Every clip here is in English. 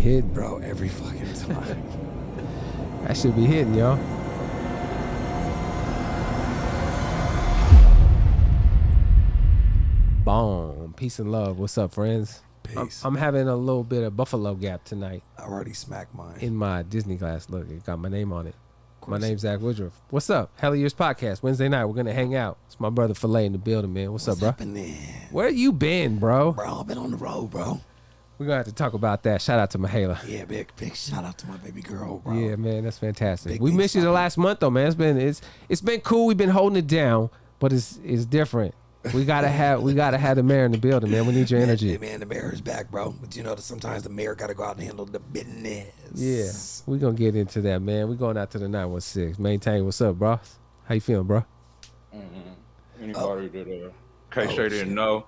hitting. Bro, every fucking time. That should be hitting, y'all. Boom. Peace and love. What's up, friends? Peace. I'm having a little bit of Buffalo Gap tonight. I already smacked mine. In my Disney glass. Look, it got my name on it. My name's Zach Woodruff. What's up? Hell of Years Podcast. Wednesday night, we're going to hang out. It's my brother Filet in the building, man. What's up, bro? Happening? Where you been, bro? Bro, I've been on the road, bro. We're going to have to talk about that. Shout out to Mahala. Yeah, big shout out to my baby girl, bro. Yeah, man, that's fantastic. Big we missed you the last month, though, man. It's been cool. We've been holding it down, but it's different. We gotta have the mayor in the building, man. We need your energy. Man, the mayor is back, bro. But you know that sometimes the mayor gotta go out and handle the business. Yeah, we gonna get into that, man. We going out to the 916. Maintain. What's up, bro? How you feeling, bro? Anybody that K-Shay didn't know,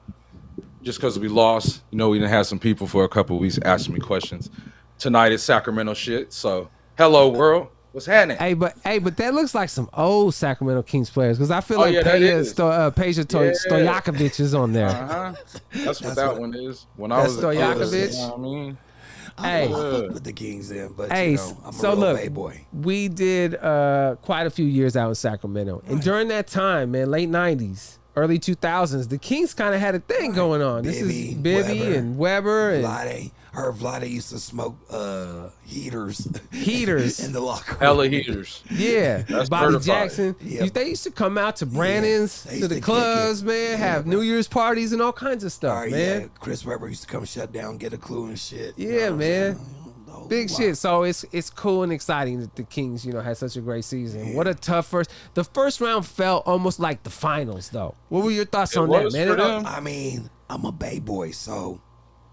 just because we lost, we didn't have some people for a couple of weeks asking me questions. Tonight is Sacramento shit. So, hello world. What's happening? Hey, but that looks like some old Sacramento Kings players because I feel like Peja Stojakovic is on there. That's what that one is. When that's I was Stojakovic. You know what I mean? I fuck with the Kings then, but I'm so a real look, Bay boy. We did quite a few years out in Sacramento, and during that time, man, late '90s, early 2000s, the Kings kind of had a thing going on. This is Bibby and Weber and Vlade. Vlade used to smoke heaters in the locker room. Hella heaters. Yeah, That's Bobby certified. Jackson. Yep. They used to come out to Brandon's, to the clubs, man, have New Year's parties and all kinds of stuff, man. Yeah. Chris Webber used to come shut down, get a clue and shit. Yeah, man. Big shit. So it's cool and exciting that the Kings, had such a great season. Yeah. What a tough first. The first round felt almost like the finals, though. What were your thoughts on that, man? I mean, I'm a Bay boy, so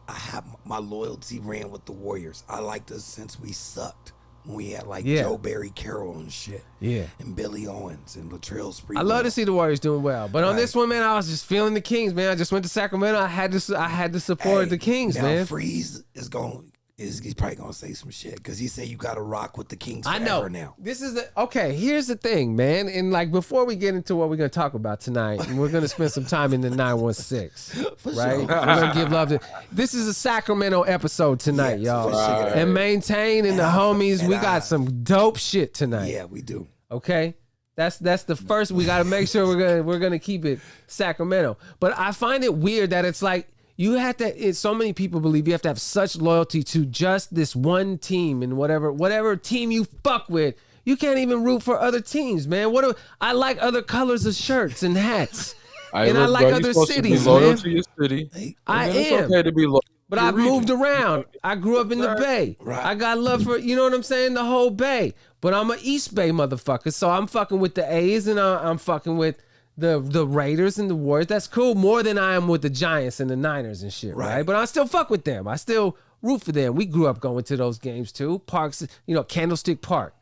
I have my loyalty ran with the Warriors. I liked us since we sucked. When we had Joe Barry Carroll and shit. Yeah. And Billy Owens and Latrell Sprewell. I love to see the Warriors doing well. But on this one, man, I was just feeling the Kings, man. I just went to Sacramento. I had to support the Kings, man. Freeze is going. He's probably gonna say some shit because he said you gotta rock with the Kings forever. I know. Now. This is here's the thing, man. And before we get into what we're gonna talk about tonight, and we're gonna spend some time in the 916, right? Sure. We're gonna give love to. This is a Sacramento episode tonight, y'all. Sure. And Maintain and the homies, we got some dope shit tonight. Yeah, we do. Okay. That's the first. We got to make sure we're gonna keep it Sacramento. But I find it weird that it's like. You have to. So many people believe you have to have such loyalty to just this one team and whatever team you fuck with. You can't even root for other teams, man. I like other colors of shirts and hats, I like other cities, loyal man. To your city. I am. It's okay to be loyal. But I've moved around. I grew up in the Bay. Right. I got love for what I'm saying, the whole Bay. But I'm an East Bay motherfucker, so I'm fucking with the A's and I'm fucking with. The Raiders and the Warriors, that's cool more than I am with the Giants and the Niners and shit, right? But I still fuck with them. I still root for them. We grew up going to those games too. Parks, Candlestick Park.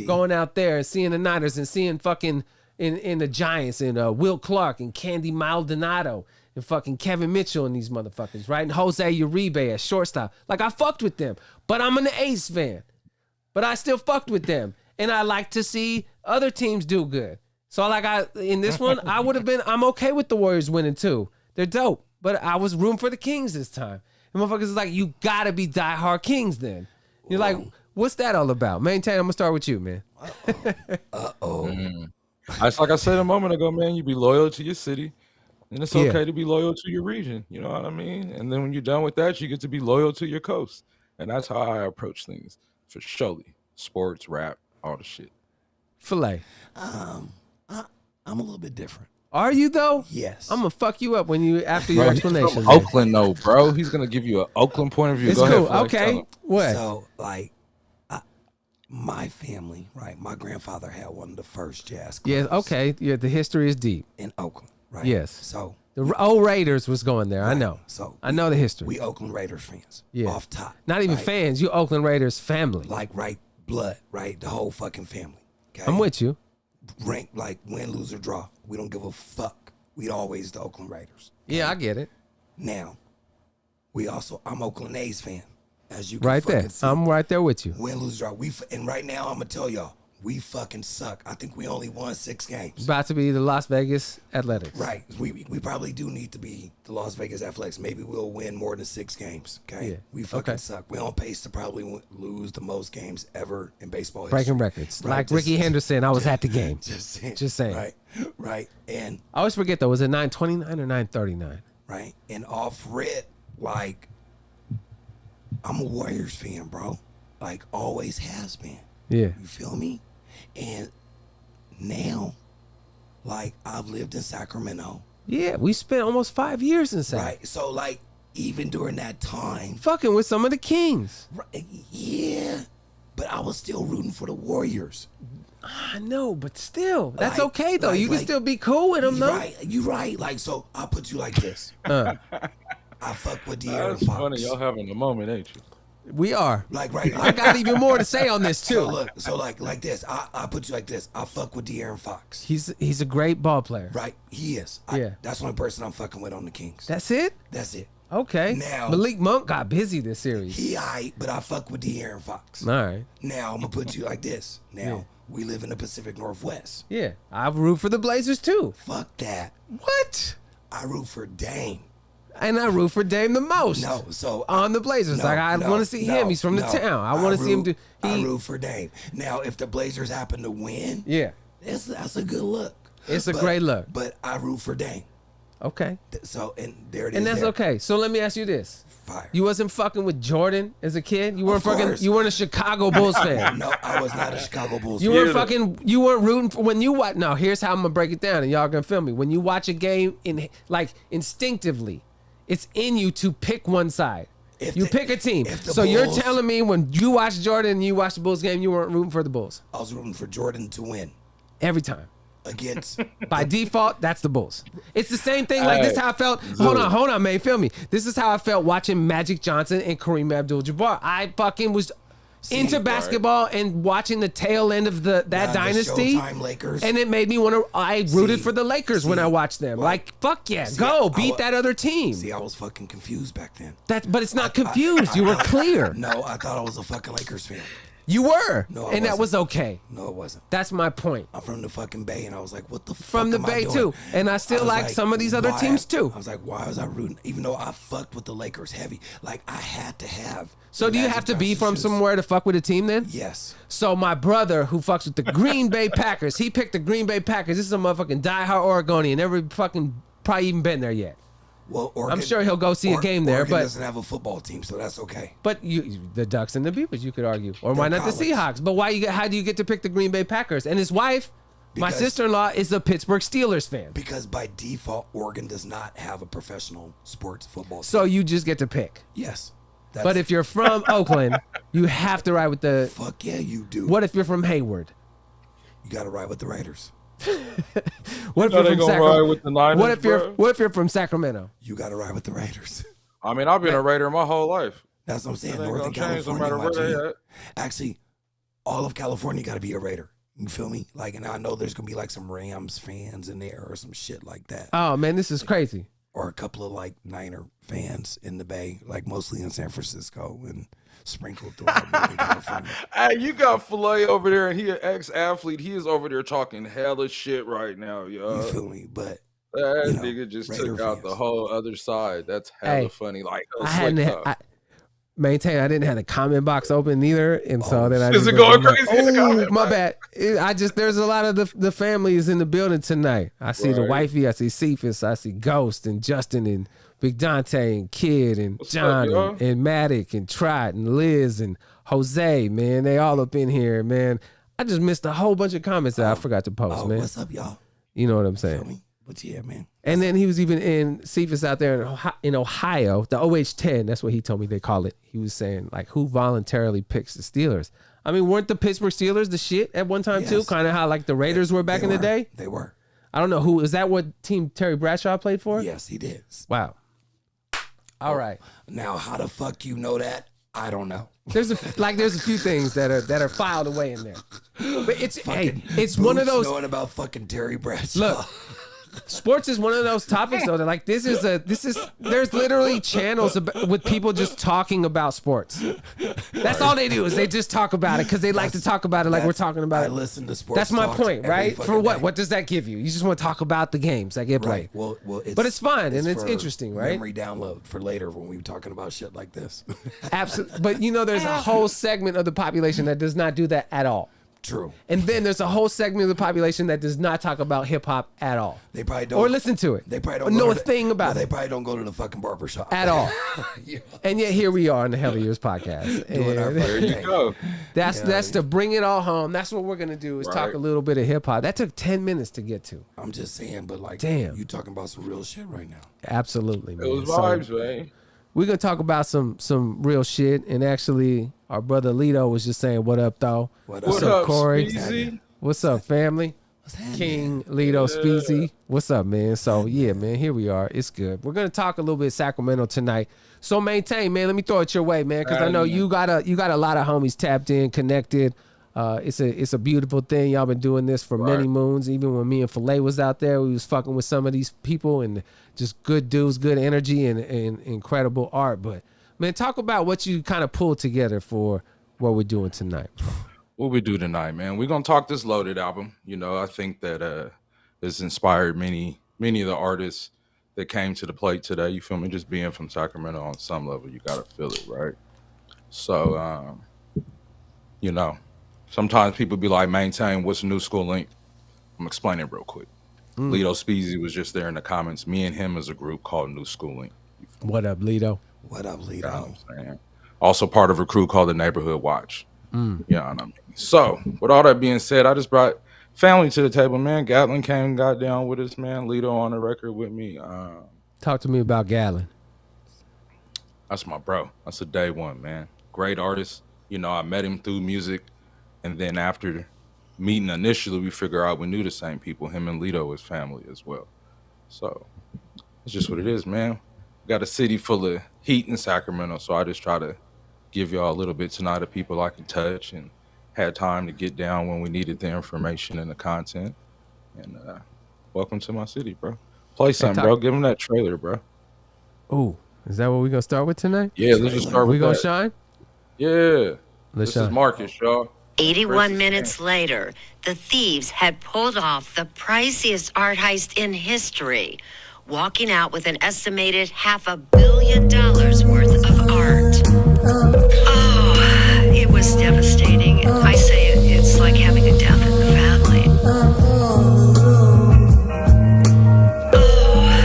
Going out there and seeing the Niners and seeing fucking in the Giants and Will Clark and Candy Maldonado and fucking Kevin Mitchell and these motherfuckers, right? And Jose Uribe at shortstop. Like, I fucked with them. But I'm an Ace fan. But I still fucked with them. And I like to see other teams do good. So in this one, I'm okay with the Warriors winning too. They're dope. But I was rooting for the Kings this time. And motherfuckers is like, you gotta be diehard Kings then. You're like, what's that all about? Maintain, I'm gonna start with you, man. It's like I said a moment ago, man, you be loyal to your city. And it's okay to be loyal to your region. You know what I mean? And then when you're done with that, you get to be loyal to your coast. And that's how I approach things. For surely. Sports, rap, all the shit. Filet. I'm a little bit different. Are you though? Yes. I'm gonna fuck you up after your explanation. From Oakland, though, bro. He's gonna give you an Oakland point of view. It's Go cool. ahead, okay. What? So my family, right? My grandfather had one of the first jazz clubs. Yes. Okay. Yeah. The history is deep In Oakland, right? Yes. So the old Raiders was going there. Right. I know. So I know the history. We Oakland Raiders fans. Yeah. Off top. Not even fans. You Oakland Raiders family. Blood, right? The whole fucking family. Okay? I'm with you. Rank win, lose, or draw. We don't give a fuck. We always the Oakland Raiders. Okay? Yeah, I get it. Now, I'm Oakland A's fan. As you can right there. see. I'm right there with you. Win, lose, draw. And right now, I'm gonna tell y'all, We fucking suck. I think we only won 6 games. About to be the Las Vegas Athletics. Right. We probably do need to be the Las Vegas Athletics. Maybe we'll win more than 6 games. Okay. Yeah. We fucking suck. We're on pace to probably lose the most games ever in baseball history. Breaking records. Right? Like Ricky Henderson, I was at the game. Just saying. Right. Right. And I always forget though, was it 929 or 939? Right. And off rip, like, I'm a Warriors fan, bro. Like, always has been. Yeah. You feel me? And now, like, I've lived in Sacramento. Yeah, we spent almost 5 years in Sacramento. Right. So, like, even during that time. Fucking with some of the Kings. Right, yeah. But I was still rooting for the Warriors. I know, but still. That's like, okay, though. You can still be cool with them, though. Right. You right. Like, so, I'll put you like this. I fuck with De'Aaron Fox. That's funny. Y'all having a moment, ain't you? We are. Like, right. I got even more to say on this, too. So, look. So, like this. I put you like this. I fuck with De'Aaron Fox. He's a great ball player. Right. He is. Yeah. That's the only person I'm fucking with on the Kings. That's it? That's it. Okay. Now, Malik Monk got busy this series. He aight, but I fuck with De'Aaron Fox. All right. Now, I'm going to put you like this. Now, we live in the Pacific Northwest. Yeah. I root for the Blazers, too. Fuck that. What? I root for Dame. And I root for Dame the most. No, so on the Blazers, like I want to see him. He's from the town. I want to see him do. I root for Dame. Now, if the Blazers happen to win, that's a good look. It's a great look. But I root for Dame. Okay. So and there it is. And that's okay. So let me ask you this: Fire. You wasn't fucking with Jordan as a kid. You weren't fucking. You weren't a Chicago Bulls fan. No, I was not a Chicago Bulls fan. You weren't fucking. You weren't rooting for when you watch. No, here's how I'm gonna break it down, and y'all gonna feel me. When you watch a game, instinctively. It's in you to pick one side. Pick a team. So Bulls, you're telling me when you watch Jordan and you watch the Bulls game, you weren't rooting for the Bulls? I was rooting for Jordan to win. Every time. Against. By default, that's the Bulls. It's the same thing. Like, this is how I felt. Hold on, man. Feel me. This is how I felt watching Magic Johnson and Kareem Abdul-Jabbar. I fucking was into basketball and watching the tail end of that dynasty. The Showtime Lakers. And it made me want to. I rooted for the Lakers when I watched them. Like, fuck yeah, beat that other team. See, I was fucking confused back then. But it's not confused. You were clear. No, I thought I was a fucking Lakers fan. You were. No, and that was okay. No, it wasn't. That's my point. I'm from the fucking Bay, and I was like, what the fuck From the Bay, too. And I still like some of these other teams, too. I was like, why was I rooting? Even though I fucked with the Lakers heavy. Like, I had to have. So do you have to be from somewhere to fuck with a team then? Yes. So my brother, who fucks with the Green Bay Packers, he picked the Green Bay Packers. This is a motherfucking diehard Oregonian. Never fucking probably even been there yet. Well, Oregon, I'm sure he'll go see a game there, Oregon but doesn't have a football team, so that's okay. But the Ducks and the Beavers, you could argue, or why not the Seahawks? But how do you get to pick the Green Bay Packers? And his wife, my sister-in-law, is a Pittsburgh Steelers fan. Because by default, Oregon does not have a professional sports football team. So you just get to pick. Yes. But if you're from Oakland, you have to ride with the. Fuck yeah, you do. What if you're from Hayward? You got to ride with the Raiders. What if you're from Sacramento? With the Niners, what if you're from Sacramento? You got to ride with the Raiders. I mean, I've been a Raider my whole life. That's what I'm saying. Northern California, actually, all of California got to be a Raider. You feel me? Like, and I know there's gonna be like some Rams fans in there or some shit like that. Oh man, this is crazy. Or a couple of like Niner fans in the Bay, like mostly in San Francisco and sprinkled throughout Northern California. Hey, you got Filet over there, and he an ex-athlete. He is over there talking hella shit right now, yo. You feel me? But that nigga just took out the whole other side. That's hella funny. Like, Maintain. I didn't have the comment box open either, and so then I is it going crazy? Oh, my bad. There's a lot of the families in the building tonight. I see the wifey, I see Cephas, I see Ghost and Justin and Big Dante and Kid and What's John up, and Matic and Trot and Liz and Jose, man. They all up in here, man. I just missed a whole bunch of comments that I forgot to post, man. What's up, y'all? You know what I'm saying? But yeah, man. And then he was even in Cephas out there in Ohio, the OH-10. That's what he told me they call it. He was saying, like, who voluntarily picks the Steelers? I mean, weren't the Pittsburgh Steelers the shit at one time, too? Kind of how, like, the Raiders were back in the day? They were. I don't know who. Is that what team Terry Bradshaw played for? Yes, he did. Wow. All right. Now, how the fuck you know that? I don't know. There's a few things that are filed away in there. But it's one of those. Knowing about fucking Terry Bradshaw. Sports is one of those topics though that like there's literally channels with people just talking about sports. That's all they do is they just talk about it because they like to talk about it like we're talking about it. I listen to sports. That's my point, right? For what? What does that give you? You just want to talk about the games that get played. Well, but it's fun and it's interesting, right? Memory download for later when we're talking about shit like this. Absolutely. But you know, there's a whole segment of the population that does not do that at all. True. And then there's a whole segment of the population that does not talk about hip hop at all. They probably don't. Or listen to it. They probably don't know a thing about it. They probably don't go to the fucking barbershop. At all. Yeah. And yet here we are on the Hell of Years podcast. Doing our there you go. That's to bring it all home. That's what we're going to do is talk a little bit of hip hop. That took 10 minutes to get to. I'm just saying, but like, damn, you talking about some real shit right now. Absolutely, man. It was vibes, man. We're going to talk about some real shit. And actually, our brother Lito was just saying, what up, though? What up, Corey? Speezy? What's up, family? King Lito Spitz. What's up, man? So, yeah, man, here we are. It's good. We're going to talk a little bit Sacramento tonight. So, Mainetain, man, let me throw it your way, man, because I know you got a lot of homies tapped in, connected. It's a beautiful thing. Y'all been doing this for many moons. Even when me and Filet was out there, we was fucking with some of these people and just good dudes, good energy, and incredible art. But man, talk about what you kind of pulled together for what we're doing tonight. What we do tonight, man? We're gonna talk this Loaded album. You know, I think that it's inspired many of the artists that came to the plate today. You feel me? Just being from Sacramento on some level, you gotta feel it, right? So, you know. Sometimes people be like, Mainetain, what's the new school link? I'm explaining it real quick. Lito Spitz was just there in the comments. Me and him as a group called New School Link. What up, Lito? What up, Lito? You know what I'm saying? Also part of a crew called the Neighborhood Watch. You know what I mean? So, with all that being said, I just brought family to the table, man. Gatlin came and got down with us, man. Lito on the record with me. Talk to me about Gatlin. That's my bro. That's a day one, man. Great artist. You know, I met him through music. And then after meeting initially, we figure out we knew the same people. Him and Lito is family as well. So it's just what it is, man. We got a city full of heat in Sacramento. So I just try to give y'all a little bit tonight of people I can touch and had time to get down when we needed the information and the content. And welcome to my city, bro. Play something, bro. Give them that trailer, bro. Ooh, is that what we're going to start with tonight? Yeah, let's just start with we going to shine? Yeah. This is Markas, y'all. 81 minutes later, the thieves had pulled off the priciest art heist in history, walking out with an estimated $500 million worth of art. Oh, it was devastating. I say it's like having a death in the family.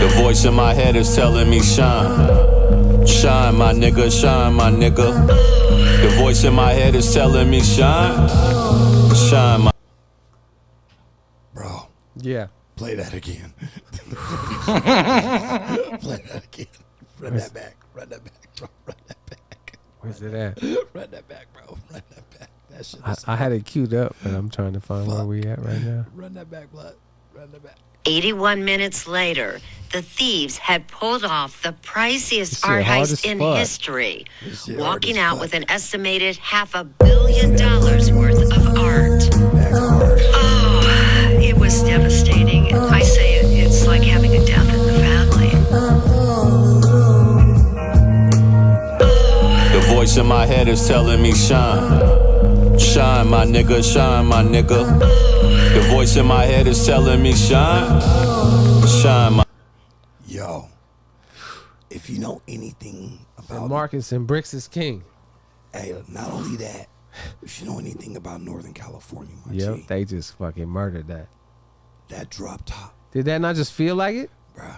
The voice in my head is telling me shine. Shine, my nigga, shine, my nigga. The voice in my head is telling me shine. Shine, my... Bro. Yeah. Play that again. Play that again. Run that back. Run that back, bro. Run that back. Where's it at? Run that back, bro. Run that back. That shit I had it queued up, but I'm trying to find where we at right now. Run that back, blood. Run that back. 81 minutes later, the thieves had pulled off the priciest art heist in history, walking out with an estimated $500 million worth of art. Oh, it was devastating. I say it's like having a death in the family. The voice in my head is telling me shine. Shine, my nigga, shine, my nigga. The voice in my head is telling me shine. Shine, my... Yo, if you know anything about Markas and Brixxisking. Hey, not only that, if you know anything about Northern California, my G, they just fucking murdered that. That drop top. Did that not just feel like it? Bruh,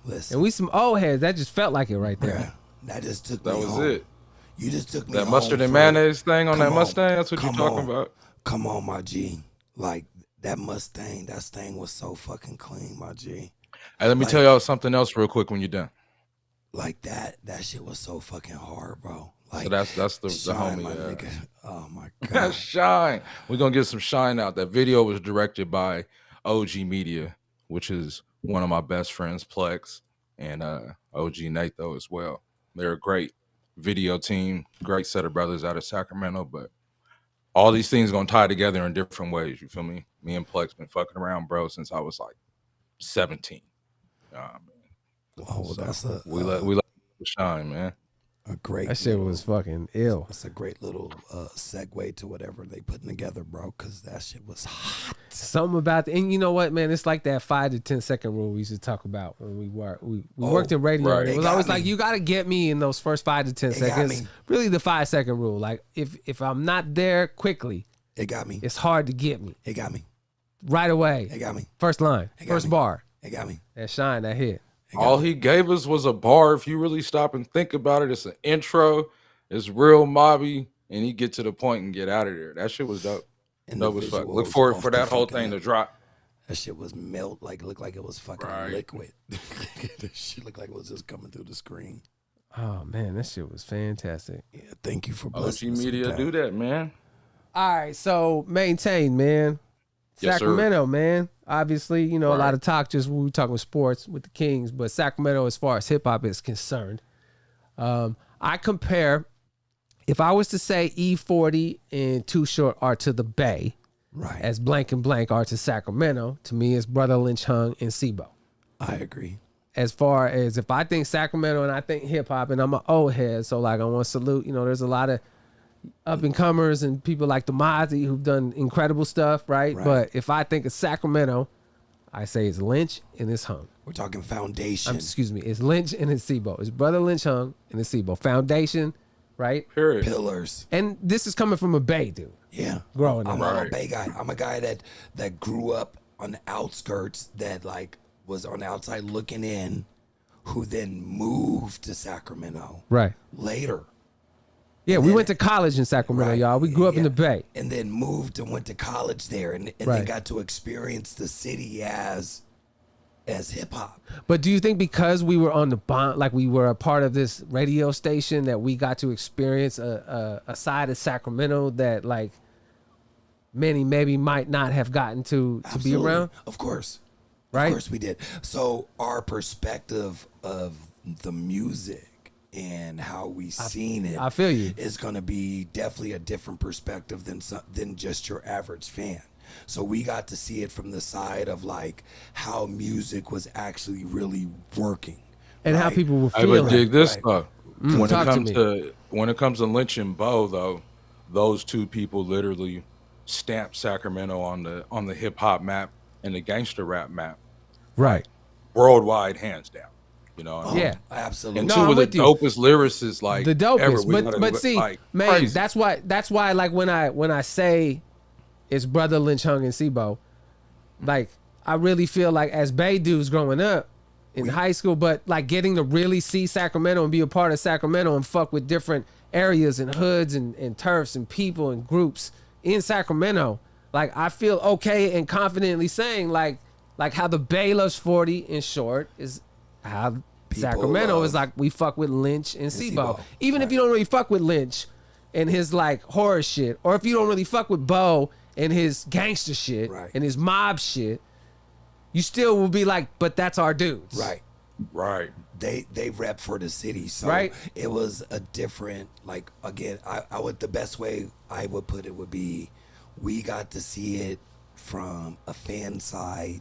listen. And we some old heads, that just felt like it right there. Bruh, that just took me home. That was it. You just took me that home. That mustard and mayonnaise thing on that Mustang, that's what you're talking about? Come on, my G. Like, that Mustang, that thing was so fucking clean, my G. Hey, let me tell y'all something else real quick when you're done. Like that shit was so fucking hard, bro. Like, so that's the Shine, homie. my nigga. Oh my god. Shine. We're gonna get some shine out. That video was directed by OG Media, which is one of my best friends, Plex, and OG Nate though as well. They're a great video team, great set of brothers out of Sacramento, but all these things gonna tie together in different ways. You feel me? Me and Plex been fucking around, bro, since I was like 17. Oh, that's a we let it shine, man. A great. That shit was fucking ill. That's a great little segue to whatever they putting together, bro. Because that shit was hot. Something about and you know what, man? It's like that 5 to 10 second rule we used to talk about when we worked in radio. Right. It was always like you got to get me in those first 5 to 10 seconds. Really, the 5 second rule. Like if I'm not there quickly, it got me. It's hard to get me. It got me right away. It got me. First line, first bar. It got me. That shine, that hit. All he gave us was a bar. If you really stop and think about it, it's an intro. It's real mobby, and he get to the point and get out of there. That shit was dope. Dope as fuck. Look forward for that whole thing to drop. That shit was looked like it was fucking liquid. That shit looked like it was just coming through the screen. Oh man, that shit was fantastic. Yeah, thank you for blessing OG Media do that, man. All right, so Mainetain, man. Yes, Sacramento, man. Obviously, you know, a lot of talk just we were talking sports with the Kings, but Sacramento, as far as hip hop is concerned, I compare. If I was to say E40 and Too Short are to the Bay, right, as blank and blank are to Sacramento, to me it's Brotha Lynch Hung and Sibo. I agree. As far as if I think Sacramento and I think hip hop, and I'm an old head, so like I want to salute. You know, there's a lot of up and comers and people like the Mozzie who've done incredible stuff, right? But if I think of Sacramento, I say it's Lynch and it's Hung. We're talking foundation. Excuse me, it's Lynch and it's Sibo. It's Brotha Lynch Hung and it's Sibo. Foundation, right? Period. Pillars. And this is coming from a Bay dude. Yeah. Growing up. I'm a Bay guy. I'm a guy that grew up on the outskirts, that like was on the outside looking in, who then moved to Sacramento. Right. Later. Yeah, we went to college in Sacramento, y'all. We grew up in the Bay. And then moved and went to college there and then got to experience the city as hip hop. But do you think because we were on the bond, like we were a part of this radio station, that we got to experience a side of Sacramento that like many maybe might not have gotten to be around? Of course. Right? Of course we did. So our perspective of the music and how we seen it, I feel you, is going to be definitely a different perspective than just your average fan. So we got to see it from the side of like how music was actually really working, and how people were feeling. I would dig this stuff. When it comes to Lynch and Bo, though, those two people literally stamped Sacramento on the hip hop map and the gangster rap map, right? Worldwide, hands down. You know, yeah, absolutely. And two of the dopest lyricists, like the dopest. ever. But see, like, man, crazy. That's why like when I say it's Brotha Lynch Hung and Sibo, like I really feel like as Bay dudes growing up in high school, but like getting to really see Sacramento and be a part of Sacramento and fuck with different areas and hoods and turfs and people and groups in Sacramento, like I feel okay and confidently saying like how the Bay loves 40 in short is how Sacramento is like we fuck with Lynch and Sibo. Even if you don't really fuck with Lynch and his like horror shit, or if you don't really fuck with Bo and his gangster shit and his mob shit, you still will be like, but that's our dudes. Right. They rep for the city. So it was a different, like, again, I would, the best way I would put it would be, we got to see it from a fan side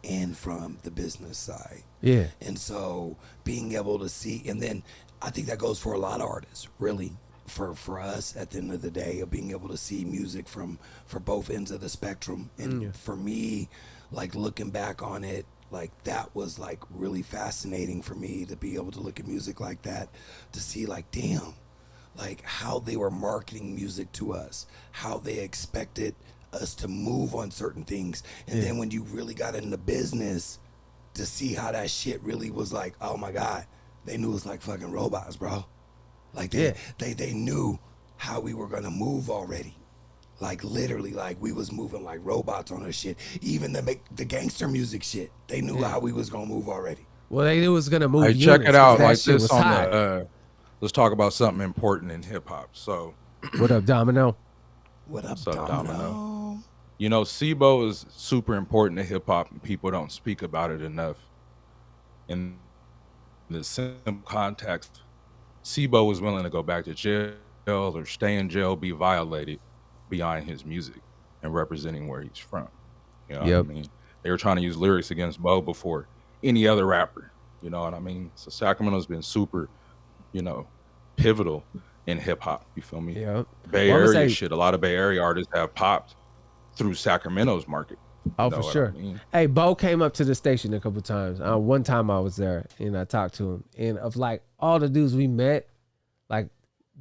and from the business side. Yeah. And so being able to see, and then I think that goes for a lot of artists, really. For us at the end of the day, of being able to see music for both ends of the spectrum. And for me, like looking back on it, like that was like really fascinating for me to be able to look at music like that, to see like, damn, like how they were marketing music to us, how they expected us to move on certain things. And then when you really got in the business, to see how that shit really was like, oh my God, they knew it was like fucking robots, bro. Like they knew how we were gonna move already. Like literally, like we was moving like robots on our shit. Even the gangster music shit, they knew how we was gonna move already. Well, they knew it was gonna move. Hey, check it out like this on the. Let's talk about something important in hip hop. So, what up, Domino? What's up, Domino? You know, Sibo is super important to hip hop, and people don't speak about it enough. In the simple context, Sibo was willing to go back to jail or stay in jail, be violated behind his music and representing where he's from. You know what I mean? they were trying to use lyrics against Bo before any other rapper. You know what I mean? So Sacramento's been super, you know, pivotal in hip hop. You feel me? Yeah. Bay Area shit. A lot of Bay Area artists have popped through Sacramento's market. Oh, for sure. I mean? Hey, Bo came up to the station a couple times. One time I was there and I talked to him. And of like all the dudes we met, like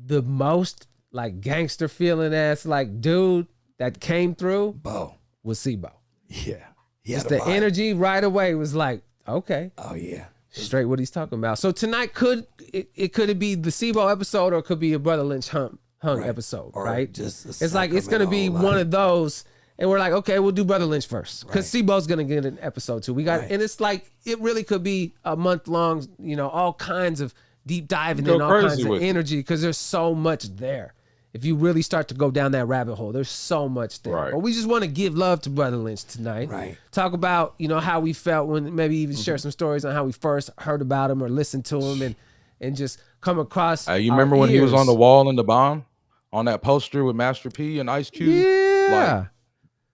the most like gangster feeling ass like dude that came through Bo was C-Bo. Yeah. Just the energy right away was like, okay. Oh yeah. Straight what he's talking about. So tonight could it be the C-Bo episode or it could be a Brotha Lynch Hung episode, or right? Just it's like it's gonna be one of those. And we're like, okay, we'll do Brotha Lynch first because C-Bo's gonna get an episode too. We got, and it's like it really could be a month long. You know, all kinds of deep diving and all kinds of energy because there's so much there. If you really start to go down that rabbit hole, there's so much there. Right. But we just want to give love to Brotha Lynch tonight. Right. Talk about how we felt when maybe even share some stories on how we first heard about him or listened to him and just come across. You remember when he was on the wall in the bomb on that poster with Master P and Ice Cube? Yeah. Like,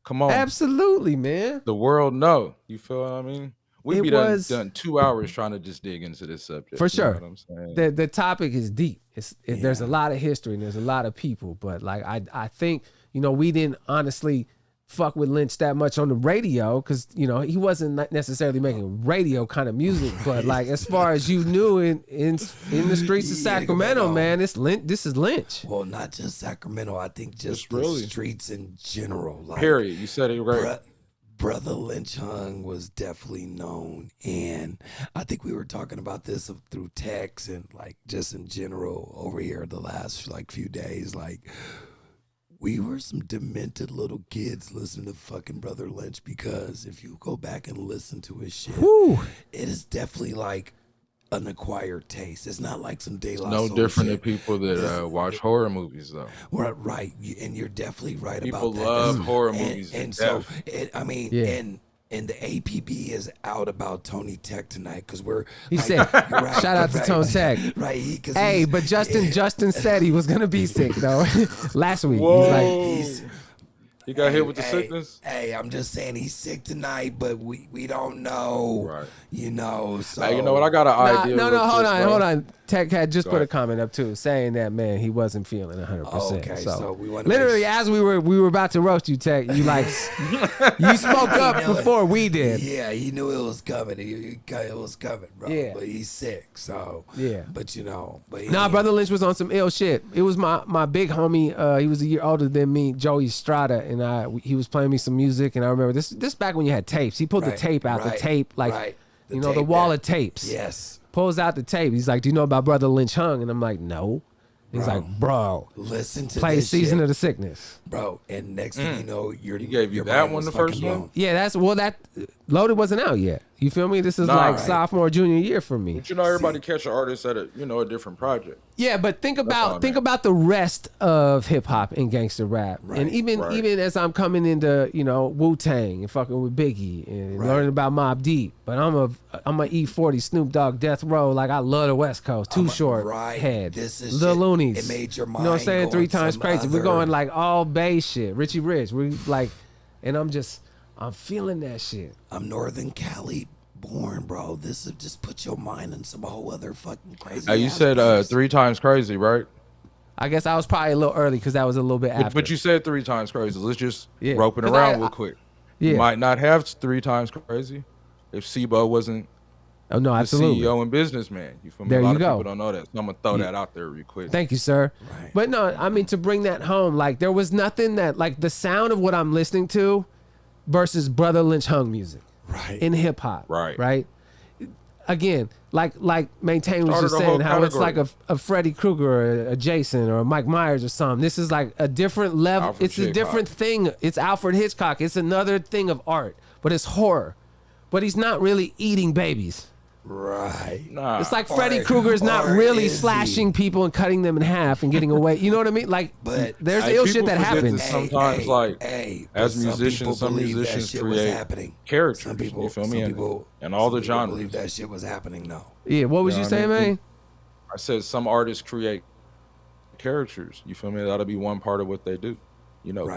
come on. Absolutely, man. The world know. You feel what I mean? We'd be done 2 hours trying to just dig into this subject. For sure. You know what I'm saying? The topic is deep. There's a lot of history and there's a lot of people. But like I think, we didn't honestly fuck with Lynch that much on the radio because, he wasn't necessarily making radio kind of music. But like as far as you knew in the streets of Sacramento, man, this is Lynch. Well, not just Sacramento. I think just the streets in general. Like, period. You said it right. Brotha Lynch Hung was definitely known, and I think we were talking about this through text and like just in general over here the last like few days. Like we were some demented little kids listening to fucking Brotha Lynch because if you go back and listen to his shit, it is definitely like an acquired taste. It's not like some De La Soul different shit. than people that watch horror movies though. Right, and you're definitely right people about that. People love horror movies, and so and the APB is out about Tony Tech tonight because he said shout out to Tone Tech, right? Hey, but Justin said he was gonna be sick though last week. Whoa. He got hit with the sickness? Hey, I'm just saying he's sick tonight, but we don't know. Right. So hey, you know what? I got an idea. No, hold on. Tech had just put a comment up too, saying that man he wasn't feeling 100%. Okay, so we want literally as we were about to roast you, Tech, you like you spoke up before we did. Yeah, he knew it was coming. It was coming, bro. Yeah. But he's sick, so yeah. But Brotha Lynch was on some ill shit. It was my big homie. He was a year older than me, Joey Estrada, and he was playing me some music, and I remember this back when you had tapes. He pulled the tape out, the tape like the wall of tapes. Yes. Pulls out the tape. He's like, "Do you know about Brotha Lynch Hung?" And I'm like, "No." He's like, "Bro, listen to play this Season shit. of the Sickness, bro." And next thing you know, he gave you that one, the first one. Yeah, that Loaded wasn't out yet. You feel me? This is sophomore, junior year for me. But everybody catch an artist at a different project. Yeah, but think about the rest of hip hop and gangster rap, and even as I'm coming into Wu-Tang and fucking with Biggie and learning about Mobb Deep. But I'm a E40 Snoop Dogg Death Row. Like I love the West Coast. Too Short head. This is the Loonies. It made your mind. You know what I'm saying? 3 times crazy. We're going like all Bay shit. Richie Rich. We like, and I'm feeling that shit. I'm Northern Cali born, bro. This is just put your mind in some whole other fucking crazy. You said 3 times crazy, right? I guess I was probably a little early because that was a little bit after. But you said 3 times crazy. Let's just rope it around real quick. You might not have 3 times crazy if C-Bo wasn't the CEO and businessman. You feel me? There a lot you of go. people don't know that. So I'm going to throw that out there real quick. Thank you, sir. Right. But no, I mean, to bring that home, like there was nothing that, like the sound of what I'm listening to versus Brotha Lynch Hung music. Right. In hip hop. Right. Again, like Mainetain was just saying, how it's like a Freddy Krueger or a Jason or a Mike Myers or something. This is like a different level. Alfred it's a different thing. It's Alfred Hitchcock. It's another thing of art, but it's horror. But he's not really eating babies. Right. Nah. It's like Freddy Krueger is not really slashing people and cutting them in half and getting away. You know what I mean? Like, but there's ill shit that happens. Sometimes, as musicians, some musicians create characters. Some people, you feel me? And all the genres. Believe that shit was happening. No. Yeah. What was you saying, man? I said some artists create characters. You feel me? That'll be one part of what they do.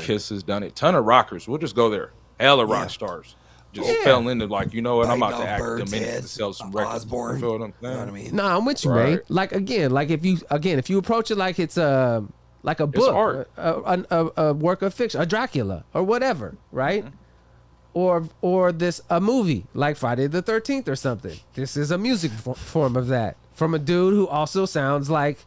Kiss has done it. Ton of rockers. We'll just go there. Hella rock stars. just fell into like, you know what, I'm about to act Birds, Dominican to heads, sell some records. Osborne. You feel what I'm saying? You know what I mean? No, I'm with you, Right. man. Like if you approach it like it's a book, art. a work of fiction, a Dracula or whatever, right? Or a movie like Friday the 13th or something. This is a music form of that from a dude who also sounds like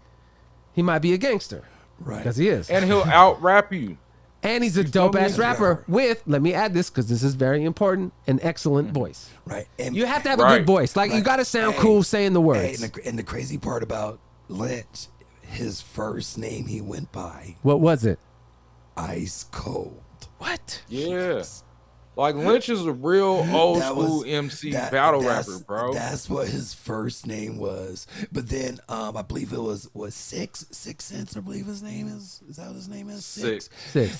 he might be a gangster, Right? Because he is, And he'll out rap you. and he's a dope ass rapper with. Let me add this because this is very important. An excellent voice. Right. And You have to have a good voice. Like you got to sound cool saying the words. and the crazy part about Lynch, his first name he went by What was it? Ice Cold. What? Yeah. Like Lynch is a real old school MC battle rapper, bro. That's what his first name was. But then I believe it was Siccest, I believe his name is. Is that what his name is? Sicx.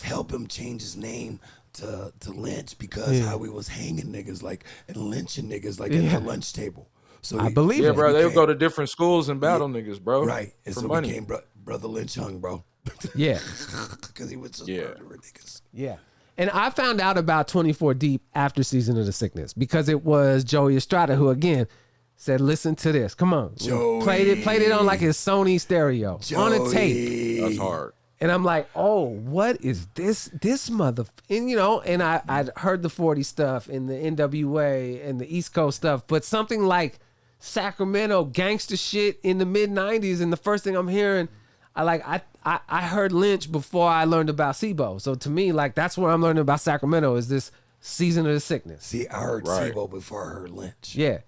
Help him change his name to Lynch because how he was hanging niggas like and lynching niggas like at the lunch table. So I believe Yeah, it. bro. They would go to different schools and battle niggas, bro. Right. And For so money. became Brotha Lynch Hung, bro. Yeah. Because he was just murdering niggas. Yeah. And I found out about 24 Deep after Season of the Sickness because it was Joey Estrada who again said, "Listen to this. Come on." Joey. Played it on like his Sony stereo on a tape. That's hard. And I'm like, "Oh, what is this mother?" And you know, and I'd heard the 40 stuff and the NWA and the East Coast stuff, but something like Sacramento gangster shit in the mid 90s and the first thing I'm hearing, I heard Lynch before I learned about SIBO. So to me, like that's where I'm learning about Sacramento is this Season of the Sickness. See, I heard SIBO before I heard Lynch. Yeah.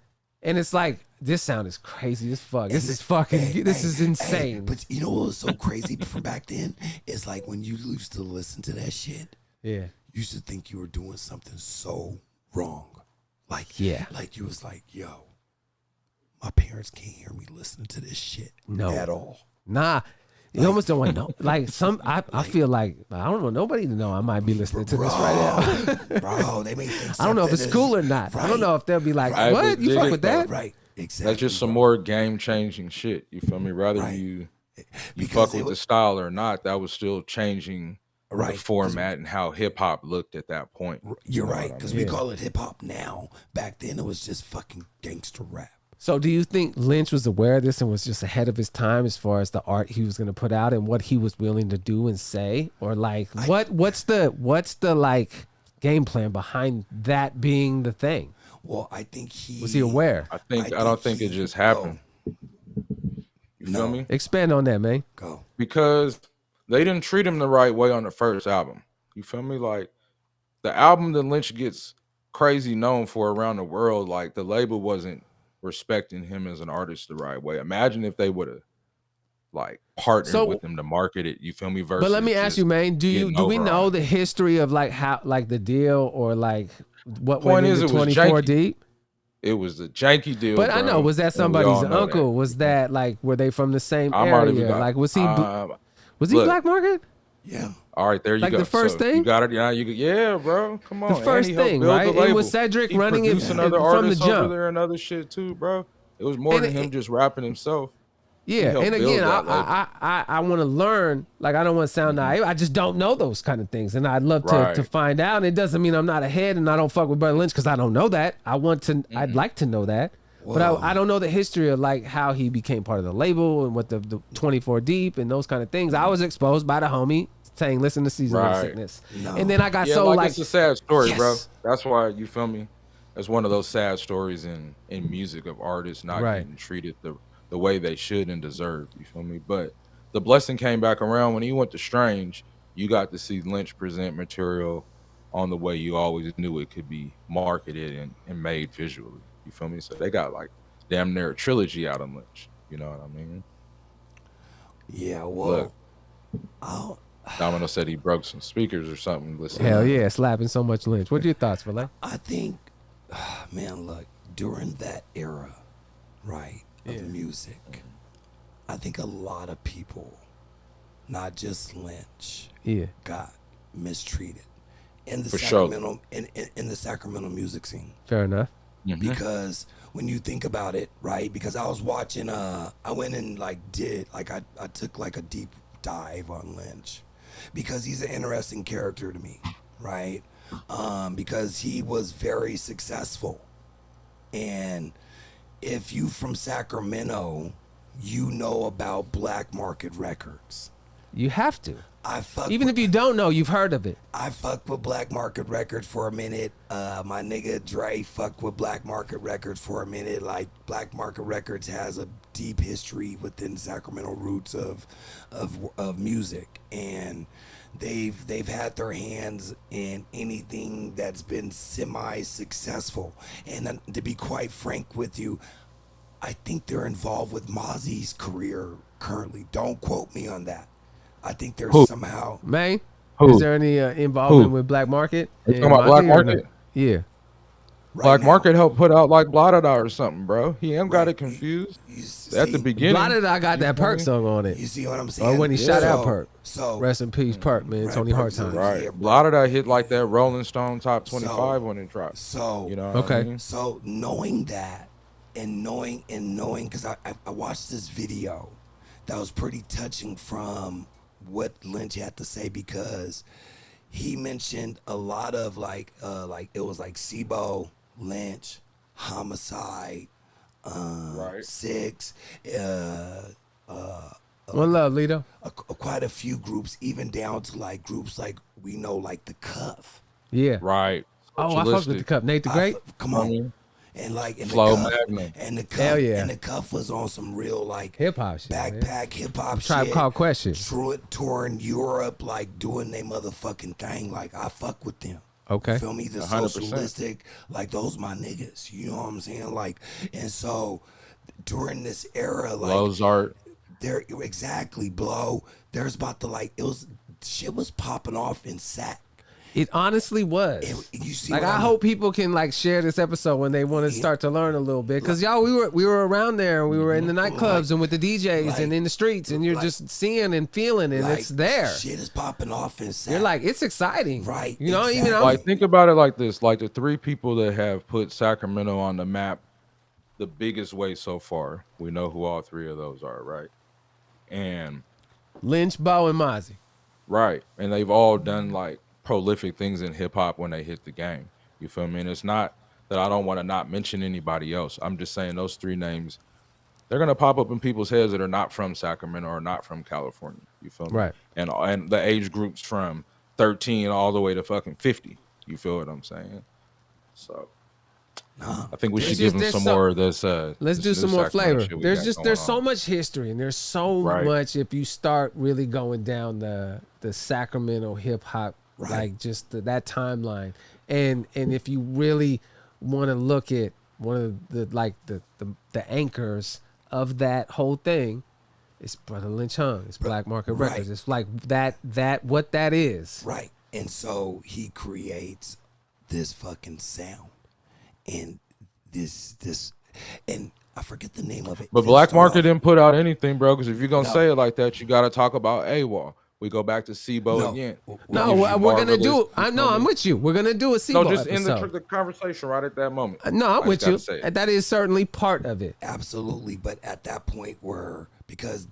And it's like, this sound is crazy as fuck. This is insane. But you know what was so crazy from back then? It's like when you used to listen to that shit, Yeah. you used to think you were doing something so wrong. Like, Yeah. like you was like, yo, my parents can't hear me listening to this shit at all. Nah. You almost don't want to know. Like I feel like I don't want nobody to know I might be listening to this right now. Bro, they may think I don't know if something it's cool or is- not. Right. I don't know if they'll be like, Right, "What? but You dig fuck it, with though. that?" Right, exactly. That's just some bro. more game changing shit. You feel me? Rather Right. you Because fuck with the style or not, that was still changing Right. the format and how hip hop looked at that point. You're You know right, what I because mean? we call it hip hop now. Back then, it was just fucking gangster rap. So do you think Lynch was aware of this and was just ahead of his time as far as the art he was going to put out and what he was willing to do and say? Or like what's the like game plan behind that being the thing? Well, I think Was he aware? I don't think it just happened. You feel me? Expand on that, man. Go. Because they didn't treat him the right way on the first album. You feel me? Like the album that Lynch gets crazy known for around the world, like the label wasn't respecting him as an artist the right way. Imagine if they would have like partnered with him to market it. You feel me? Versus But let me ask you, man, do we know on the history of like how like the deal or like what Point went is, into it was 24 janky. Deep? It was the janky deal. But I know, bro, was that and we all somebody's know uncle? that. Was that like were they from the same I might have area? got- Like was he look, Black Market? Yeah. All right, there you Like go. the first So thing? you got it. Yeah, bro. Come on. The first And he helped thing, build right? the It was label. Cedric He running it producing other from the artists jump. over there and other shit too, bro. It was more And than him just rapping himself. Yeah, helped and build again, that label. I want to learn. Like, I don't want to sound naive. I just don't know those kind of things, and I'd love to Right. find out. And it doesn't mean I'm not ahead, and I don't fuck with Brotha Lynch because I don't know that. I want to. I'd like to know that, but I don't know the history of like how he became part of the label and what the 24 Deep and those kind of things. I was exposed by the homie saying, "Listen to Season of the Right. Sickness," and then I got Yeah, so like it's a sad story, bro. yes. That's why you feel me. It's one of those sad stories in music of artists not Right. getting treated the way they should and deserve. You feel me? But the blessing came back around when he went to Strange. You got to see Lynch present material on the way you always knew it could be marketed and made visually. You feel me? So they got like damn near a trilogy out of Lynch. You know what I mean? Yeah, well, Look, Domino said he broke some speakers or something. Listen, hell yeah, slapping so much Lynch. What are your thoughts, Valet? I think, man, look, during that era, right, of music, I think a lot of people, not just Lynch, got mistreated in the For sure. Sacramento in the Sacramento music scene. Fair enough. Because when you think about it, right? Because I was watching, I went and I took like a deep dive on Lynch because he's an interesting character to me, right? because he was very successful. And if you from Sacramento, you know about Black Market Records. You have to. Even if you don't know, you've heard of it. I fucked with Black Market Records for a minute. My nigga Dre fucked with Black Market Records for a minute. Like, Black Market Records has a deep history within Sacramento roots of music, and they've had their hands in anything that's been semi-successful. And to be quite frank with you, I think they're involved with Mozzie's career currently. Don't quote me on that. I think there's somehow... Man, is there any involvement with Black Market? You talking about Black Market? Yeah. Right Black Market helped put out like Blotted Eye or something, bro. He ain't got it confused at the beginning. Blotted Eye got that Perk song on it. You see what I'm saying? Or when he shot out Perk. So rest in peace, Perk, man. Tony Hart time. Right. Yeah, Blotted Eye hit like that Rolling Stone top 25 when it dropped. So you know. Okay. What I mean? So knowing that, and knowing, because I watched this video that was pretty touching from what Lynch had to say, because he mentioned a lot of like it was like Sebo, Lynch, Homicide, Sicx, One Love, Lito. Quite a few groups, even down to like groups like we know, like the Cuff. Yeah. Right. Oh, I fucked with the Cuff. Nate the Great. Come on. And like Flow the Cuff, Magnum. and the Cuff, Hell yeah. and the Cuff was on some real like hip hop shit, backpack hip hop shit. Tribe Called Question. Touring Europe, like doing their motherfucking thing. Like, I fuck with them. Okay. You feel me? The 100%. socialistic, like, those my niggas. You know what I'm saying? Like, and so during this era, like, Lozart. There exactly, Blow. There's about to like shit was popping off in Sac. It honestly was. You see, like, I hope people can like share this episode when they want to start to learn a little bit, because y'all, we were around there, and we were in the nightclubs and with the DJs and in the streets, and you're just seeing and feeling, and it's there. Shit is popping off in Sac. You're like, it's exciting, right? You know, exactly. even like, think about it like this: like, the three people that have put Sacramento on the map the biggest way so far, we know who all three of those are, right? And Lynch, Bow, and Mozzie. Right, and they've all done like prolific things in hip hop when they hit the game. You feel me? And it's not that I don't want to not mention anybody else. I'm just saying those three names, they're gonna pop up in people's heads that are not from Sacramento or not from California. You feel me? Right. And the age groups from 13 all the way to fucking 50. You feel what I'm saying? So I think we should give them some more of this. Let's do some more flavor. There's so much history, and there's so much if you start really going down the Sacramento hip hop, like just that timeline, and if you really want to look at one of the anchors of that whole thing, it's Brotha Lynch Hung. It's Black Market Records. It's like that what that is. Right. And so he creates this fucking sound. And this and I forget the name of it. But Black Market didn't put out anything, bro, because if you're gonna say it like that, you gotta talk about AWOL. We go back to Sebo again. No, we're gonna do. I'm with you. We're gonna do a Sebo. No, just episode. end the conversation right at that moment. No, I'm with you. That is certainly part of it. Absolutely, but at that point because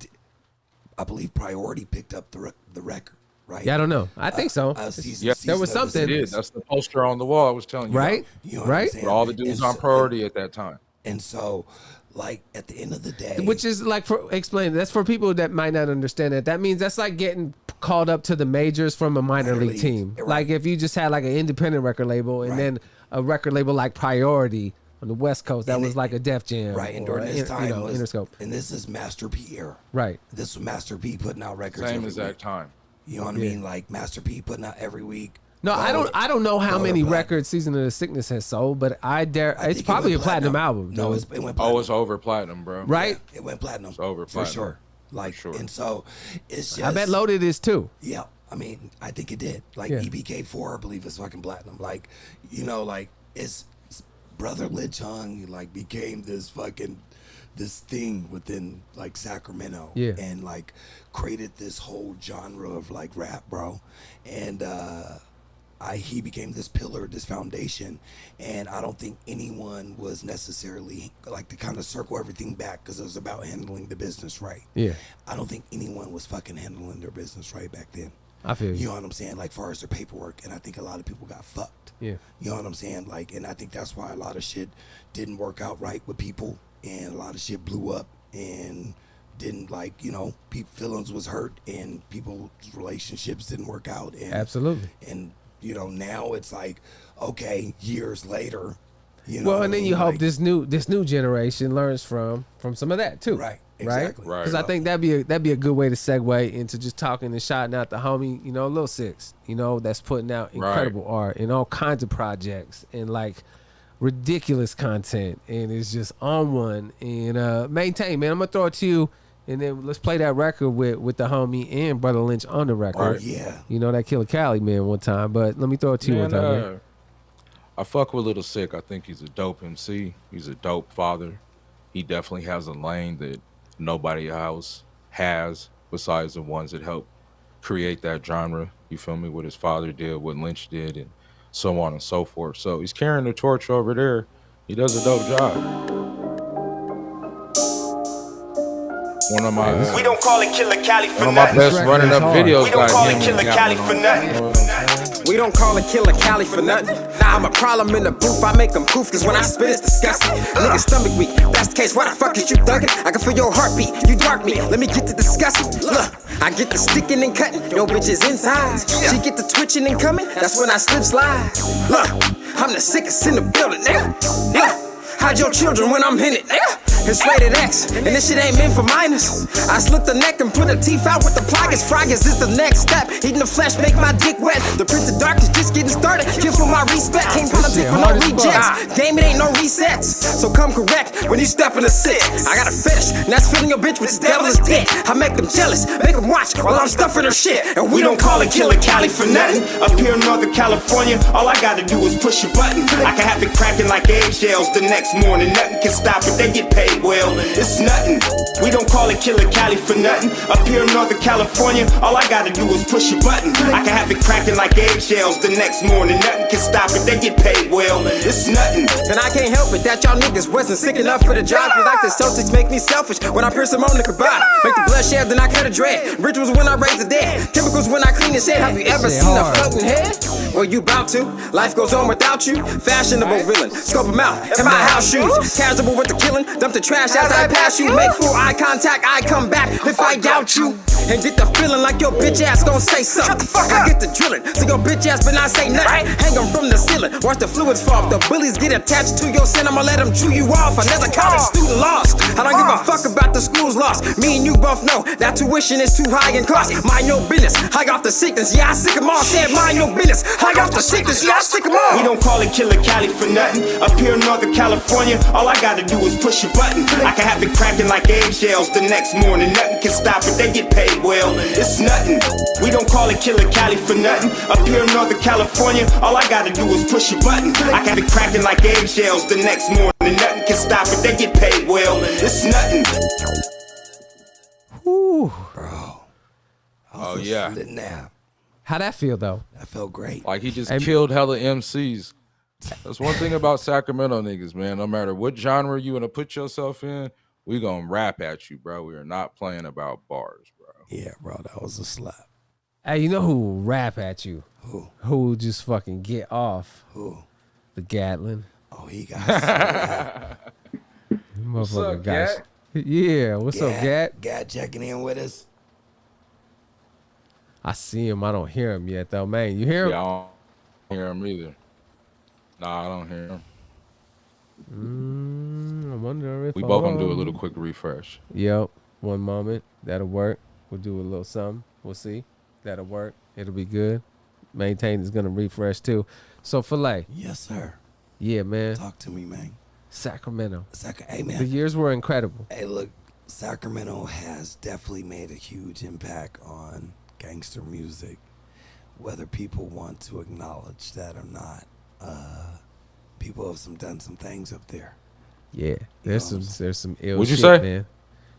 I believe Priority picked up the record. Right. Yeah, I don't know. I think so. There was something. That's the poster on the wall I was telling you. Right. You know right. With all the dudes on Priority at that time. And so, like, at the end of the day, which is like, that's for people that might not understand it. That means that's like getting called up to the majors from a minor league team. Right. Like if you just had like an independent record label and then a record label like Priority on the West Coast, that was like a Def Jam. Right. And during this time, Interscope. And this is Master P era. Right. This was Master P putting out records. Same exact time. You know what I mean? Like Master P putting out every week. No, I don't know how many records Season of the Sickness has sold, but it's probably a platinum album. No, it went platinum. Oh, it's over platinum, bro. Right? Yeah, it went platinum. It's over platinum. For sure. Like, for sure. And so it's just, I bet Loaded is too. Yeah. I mean, I think it did. Like EBK4, I believe, is fucking platinum. Like, you know, like it's Brotha Lynch Hung like became this thing within like Sacramento, and like created this whole genre of like rap, bro. And he became this pillar, this foundation, and I don't think anyone was necessarily like to kind of circle everything back, because it was about handling the business right. Yeah, I don't think anyone was fucking handling their business right back then. I feel you. You know what I'm saying? Like, far as their paperwork, and I think a lot of people got fucked. Yeah. You know what I'm saying? Like, and I think that's why a lot of shit didn't work out right with people, and a lot of shit blew up, and didn't, like, you know, feelings was hurt, and people's relationships didn't work out. And, Absolutely. And, you know, now it's like, okay, years later, you know. Well, and then you like, hope this new generation learns from some of that too. Right. Exactly. Right. Because I think that'd be a good way to segue into just talking and shouting out the homie, you know, Lil Sicx, you know, that's putting out incredible art and all kinds of projects and like ridiculous content, and it's just on one. And Maintain, man, I'm gonna throw it to you, and then let's play that record with the homie and Brotha Lynch on the record. Oh yeah. You know, that Killa Kali man one time, but let me throw it to you one time, man. I fuck with Lil Sicx. I think he's a dope MC. He's a dope father. He definitely has a lane that nobody else has besides the ones that help create that genre. You feel me? What his father did, what Lynch did, and so on and so forth. So he's carrying the torch over there. He does a dope job. One of my we don't call it Killa Kali for one of my nothing. best running up videos. We don't call it Killa Kali for nothing. We don't call it Killa Kali for nothing. Nah, I'm a problem in the booth. I make them poof, cause when I spit it's disgusting. Nigga stomach weak. That's the case, why the fuck is you thugging? I can feel your heartbeat. You dark me. Let me get to discussing. Look, I get the sticking and cutting. Yo, bitch is inside. She get the twitching and coming. That's when I slip slide. Look, I'm the sickest in the building, nigga. Hide your children when I'm in it, nigga. It's rated X, and this shit ain't meant for minors. I slit the neck and put the teeth out with the pliers. Fryers is the next step. Eating the flesh make my dick wet. The Prince of Darkness just getting started. Give for my respect. Can't politic with no rejects. Game, it ain't no resets. So come correct when you step in the six. I got a fetish, and that's filling your bitch with this devil's dick. I make them jealous, make them watch while I'm stuffing her shit. And We don't call it Killa Kali for nothing. Up here in Northern California, all I gotta do is push a button. I can have it cracking like eggshells the next morning. Nothing can stop it, they get paid well. It's nothing. We don't call it Killa Kali for nothing. Up here in Northern California, all I gotta do is push a button. I can have it cracking like eggshells the next morning. Nothing can stop it, they get paid well. It's nothing. And I can't help it that y'all niggas wasn't sick enough for the job. You like the Celtics make me selfish when I pierce them on the kebab. Make the blood shed, then I cut a dread. Rituals when I raise the dead. Chemicals when I clean his head. Have you ever seen a floating head? Well, you bout to. Life goes on without you. Fashionable villain. Scope them out in my house shoes. Casual with the killing. Dump the trash as I pass you. Make full eye contact. I come back if I doubt you. And get the feeling like your bitch ass gon' say something. I get the drilling. So your bitch ass but not say nothing. Hang them from the ceiling. Watch the fluids fall. If the bullies get attached to your sin, I'ma let them chew you off. Another college student lost. I don't give a fuck about the school's lost. Me and you both know that tuition is too high in cost. Mind your business. I got the sickness. Yeah, I sick 'em all. Said mind your business. I got the sickness. Yeah, I sick 'em all. We don't call it Killa Kali for nothing. Up here in Northern California, all I gotta do is push a button. I can have it cracking like eggshells the next morning. Nothing can stop it, they get paid well. It's nothing. We don't call it Killa Kali for nothing. Up here in Northern California, all I gotta do is push a button. I can have it cracking like eggshells the next morning. Nothing can stop it, they get paid well. It's nothing. Whew. Bro. Oh yeah. Now. How that feel though? That felt great. Like he just killed hella MCs. That's one thing about Sacramento niggas, man. No matter what genre you want to put yourself in, we gonna rap at you, bro. We are not playing about bars, bro. Yeah, bro, that was a slap. Hey, you know who will rap at you? Who? Who will just fucking get off? Who? The Gatlin. Oh, he got What's up, Gat? Yeah, what's up, Gat? Gat checking in with us. I see him. I don't hear him yet, though, man. You hear him? Yeah, I don't hear him either. Nah, I don't hear him. I wonder if We both gonna do a little quick refresh. Yep. One moment. That'll work. We'll do a little something. We'll see. That'll work. It'll be good. Maintain is gonna refresh too. So Filet. Yes, sir. Yeah, man. Talk to me, man. Sacramento. Hey, man. The years were incredible. Hey, look, Sacramento has definitely made a huge impact on gangster music, whether people want to acknowledge that or not. People have done some things up there. Yeah, there's some ill What'd you shit, say? man.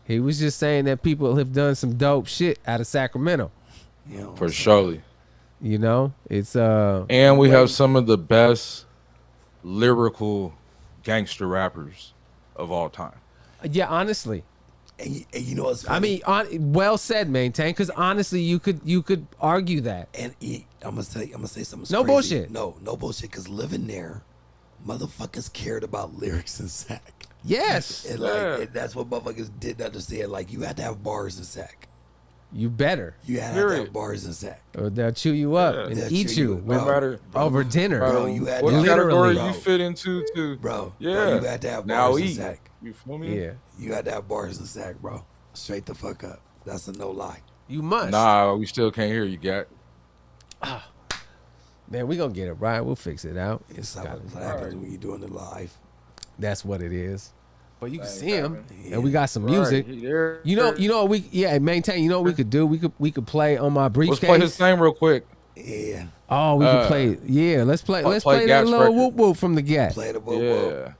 He was just saying that people have done some dope shit out of Sacramento. You know, For surely. You know, it's And we have some of the best lyrical gangster rappers of all time. yeah, honestly. And you know what's funny? I mean, well said, Maintain. Because honestly, you could argue that. And I'm gonna say something. No crazy. bullshit. No bullshit. Because living there, motherfuckers cared about lyrics in Sac. Yes. And and that's what motherfuckers didn't understand. Like, you had to have bars in Sac. You better. You had to have bars in Sac. Or they'll chew you up and eat you over dinner. Bro, you had what to category bro. you fit into too? Bro, yeah. Bro, you had to have bars in Sac. You feel me? Yeah. You had to have bars in Sac, bro. Straight the fuck up. That's a no lie. You must. Nah, we still can't hear you, Gat. Man, we gonna get it right. We'll fix it out. It's what happens when you're doing it live. That's what it is. But you can see him, and we got some music. You know what we Maintain. You know what we could do? We could play on my briefcase. Let's play his name real quick. Yeah. Oh, we could play. Yeah, let's play that Gat's little record. whoop whoop from the Gat. Play the whoop whoop.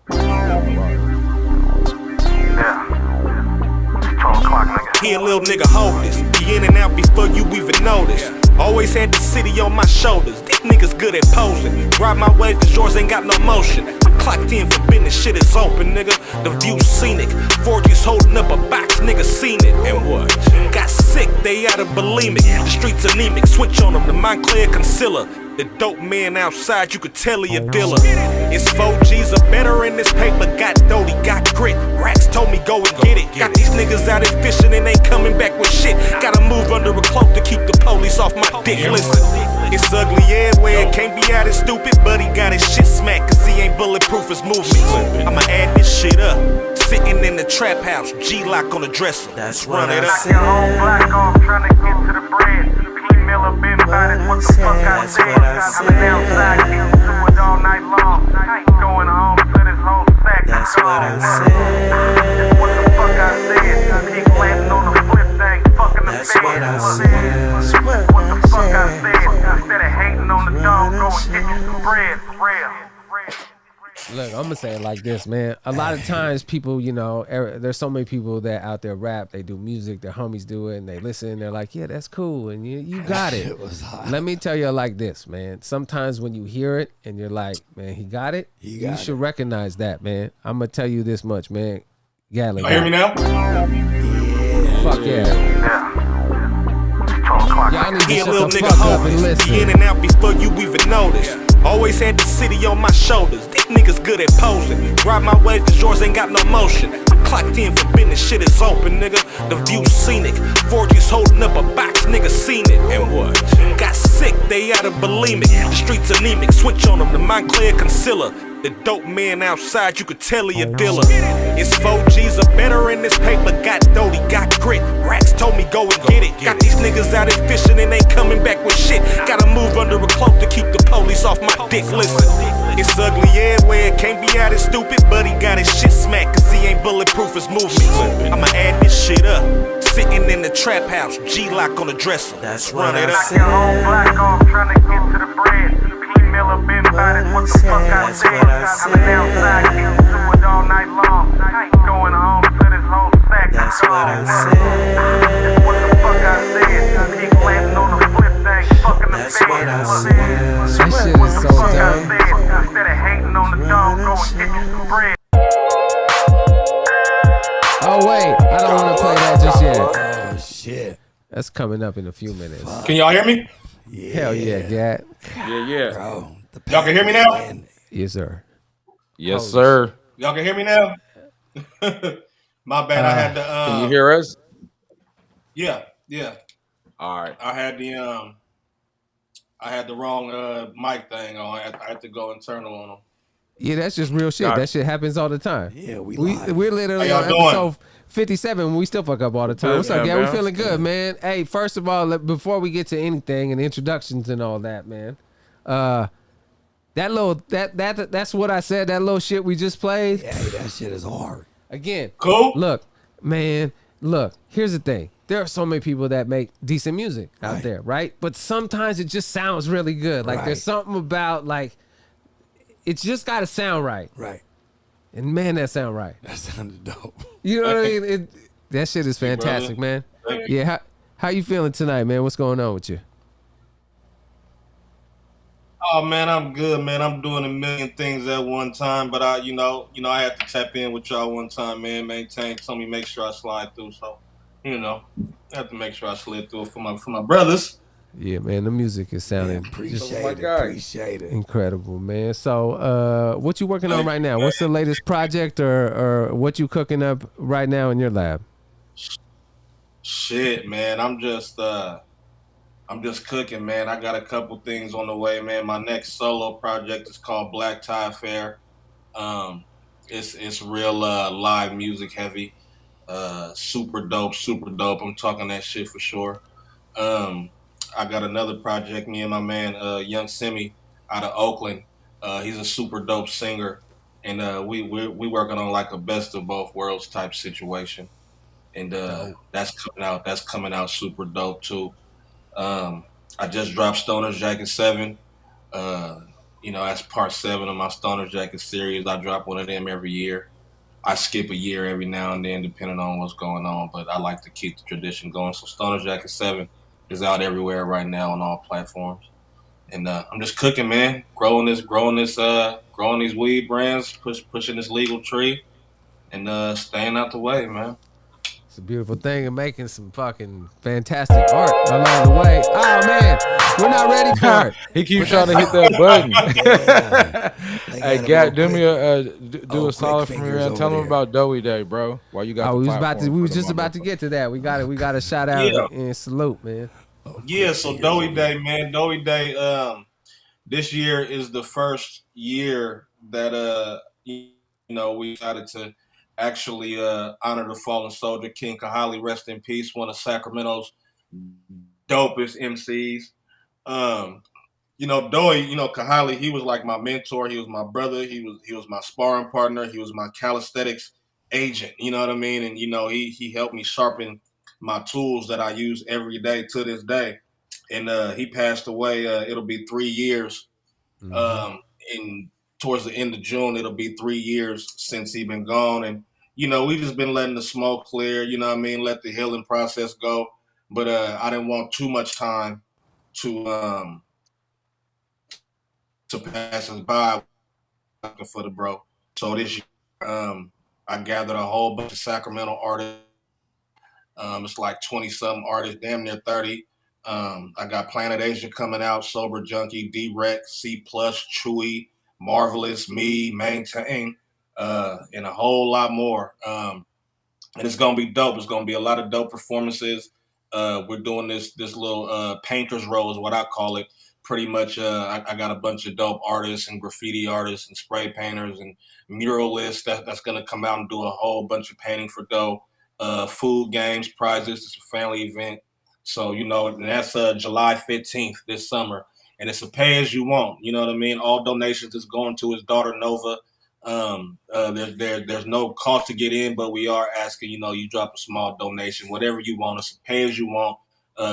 He a little nigga hopeless. Be in and out before you even notice. Always had the city on my shoulders. These niggas good at posing. Ride my wave cause yours ain't got no motion. I'm clocked in for business, shit is open, nigga. The view's scenic. 4G's holding up a box, nigga seen it. And what? Got sick, they out of bulimic. The streets anemic, switch on them, the Montclair concealer. The dope man outside, you could tell he a dealer. It's 4G's or better in this paper. Got doty, got grit. Racks told me go and get it. Got these niggas out there fishing and ain't coming back with shit. Gotta move under a cloak to keep the police off my dick. Listen, it's ugly everywhere. Can't be out as stupid, but he got his shit smacked. Cause he ain't bulletproof as movements. I'ma add this shit up. Sitting in the trap house, G-lock on the dresser. Let's run it up. Your whole black off trying to get to the bread. Miller been about it, what the fuck I said. I've been outside getting to it all night long. I ain't going home to this whole sack. That's what I said. What the fuck I said. Keep landing on the flip thing, fucking the bed. What the fuck I said. Instead of hating on the dog, go and get you some bread. Look, I'm gonna say it like this, man. A lot of times people, you know, there's so many people that out there rap, they do music, their homies do it, and they listen, and they're like, yeah, that's cool, and you got it. Let me tell you like this, man. Sometimes when you hear it and you're like, man, he got it, you should recognize that, man. I'm gonna tell you this much, man. Gatlin. Hear me now? Fuck yeah. Y'all need to He a shut little the nigga fuck up and hopeless. listen. Be in and out before you even notice. Always had the city on my shoulders. These niggas good at posing. Ride my wave cause yours ain't got no motion. I'm clocked in for business, shit is open, nigga. The view's scenic. 4G's holding up a box, nigga seen it. And what? Got sick, they out of bulimic. The streets anemic, switch on them, the Montclair concealer. The dope man outside, you could tell he a dealer. It's 4G's or better in this paper. Got doty, got grit. Racks told me go and get it. Got these niggas out there fishing and ain't coming back with shit. Gotta move under a cloak to keep the police off my dick. Listen, it's ugly everywhere. Can't be out as stupid, but he got his shit smacked cause he ain't bulletproof as movements. I'ma add this shit up. Sitting in the trap house, G-lock on the dresser. Let's run it up. Your whole black off trying to get to the bread. Miller been about it, what the fuck I said. I've been outside getting to it all night long. I ain't going home to this whole sack. That's what I said. What the fuck I said. Keep landing on the flip thing, fucking the bed. That's what I said. That shit is so dumb. Instead of hating on the dog, go and get you some bread. Oh wait, I don't want to play that just yet. Oh shit. That's coming up in a few minutes. Can y'all hear me? Yeah. Hell yeah, Gat. Yeah. Bro, Y'all can hear me now? Yes, sir. Yes, sir. Y'all can hear me now? My bad, I had to Can you hear us? Yeah. All right. I had the wrong mic thing on. I had to go internal on them. Yeah, that's just real shit. That shit happens all the time. Yeah, we're literally How on y'all episode 57. We still fuck up all the time. What's up, Gat? We feeling good, man. Hey, first of all, before we get to anything and introductions and all that, man, that's what I said. That little shit we just played. Yeah, that shit is hard. Again, cool. Look, man. Look, here's the thing. There are so many people that make decent music out there, right? But sometimes it just sounds really good. Like there's something about like. It's just got to sound right. Right. And man, that sound right. That sounded dope. You know what I mean? That shit is fantastic, man. Yeah, how you feeling tonight, man? What's going on with you? Oh man, I'm good, man. I'm doing a million things at one time, but I had to tap in with y'all one time, man. Maintain told me make sure I slide through, so I have to make sure I slid through for my brothers. Yeah, man, the music is sounding appreciate it. Incredible, man. So, what you working on right now? What's the latest project or what you cooking up right now in your lab? Shit, man, I'm just cooking, man. I got a couple things on the way, man. My next solo project is called Black Tie Affair. It's real live music heavy. Super dope, super dope. I'm talking that shit for sure. I got another project, me and my man, Young Simi out of Oakland. He's a super dope singer. And we working on like a best of both worlds type situation. And that's coming out super dope too. I just dropped Stoner's Jacket 7. That's part 7 of my Stoner's Jacket series. I drop one of them every year. I skip a year every now and then depending on what's going on, but I like to keep the tradition going. So Stoner's Jacket 7 is out everywhere right now on all platforms. And I'm just cooking, man. Growing these weed brands, pushing this legal tree, and staying out the way, man. It's a beautiful thing and making some fucking fantastic art along the way. Oh man, we're not ready for it. He keeps trying to hit that button. Hey, Gat, do me a solid for me, man. Tell him about Doughy Day, bro. While you got we was just about to get to that. We got to shout out and salute, man. Yeah, so Doughy Day, man. Doughy Day. This year is the first year that we decided to actually honor the fallen soldier, King Kali, rest in peace, one of Sacramento's dopest MCs. Doughy, Kali, he was like my mentor. He was my brother. He was my sparring partner. He was my calisthenics agent. You know what I mean? And he helped me sharpen my tools that I use every day to this day. And he passed away. It'll be 3 years. Towards the end of June, it'll be 3 years since he been gone. And we've just been letting the smoke clear. You know what I mean? Let the healing process go. But I didn't want too much time to pass us by for the bro. So this year, I gathered a whole bunch of Sacramento artists. It's like 20-something artists, damn near 30. I got Planet Asia coming out, Sober Junkie, D-Rex, C+, Chewy, Marvelous, me, Maintain, and a whole lot more. And it's gonna be dope. It's gonna be a lot of dope performances. We're doing this little painter's row is what I call it. Pretty much, I got a bunch of dope artists and graffiti artists and spray painters and muralists that's gonna come out and do a whole bunch of painting for dough. Food, games, prizes. It's a family event. So, and that's July 15th this summer. And it's a pay as you want. You know what I mean? All donations is going to his daughter, Nova. There's no cost to get in, but we are asking, you drop a small donation, whatever you want. It's a pay as you want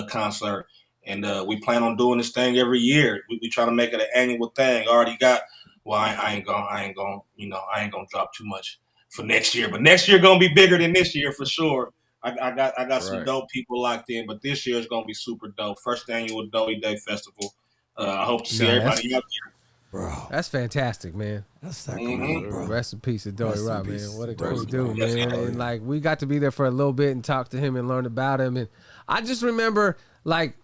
concert. And we plan on doing this thing every year. We try to make it an annual thing. I already got, I ain't gonna drop too much for next year, but next year gonna be bigger than this year for sure. I got some dope people locked in, but this year is gonna be super dope. First annual Doughy Day Festival. I hope to see everybody out there. Bro, that's fantastic, man. That's Sacramento, bro. Rest in peace to Doughy Rock, man. What a cool dude, man. And like we got to be there for a little bit and talk to him and learn about him. And I just remember like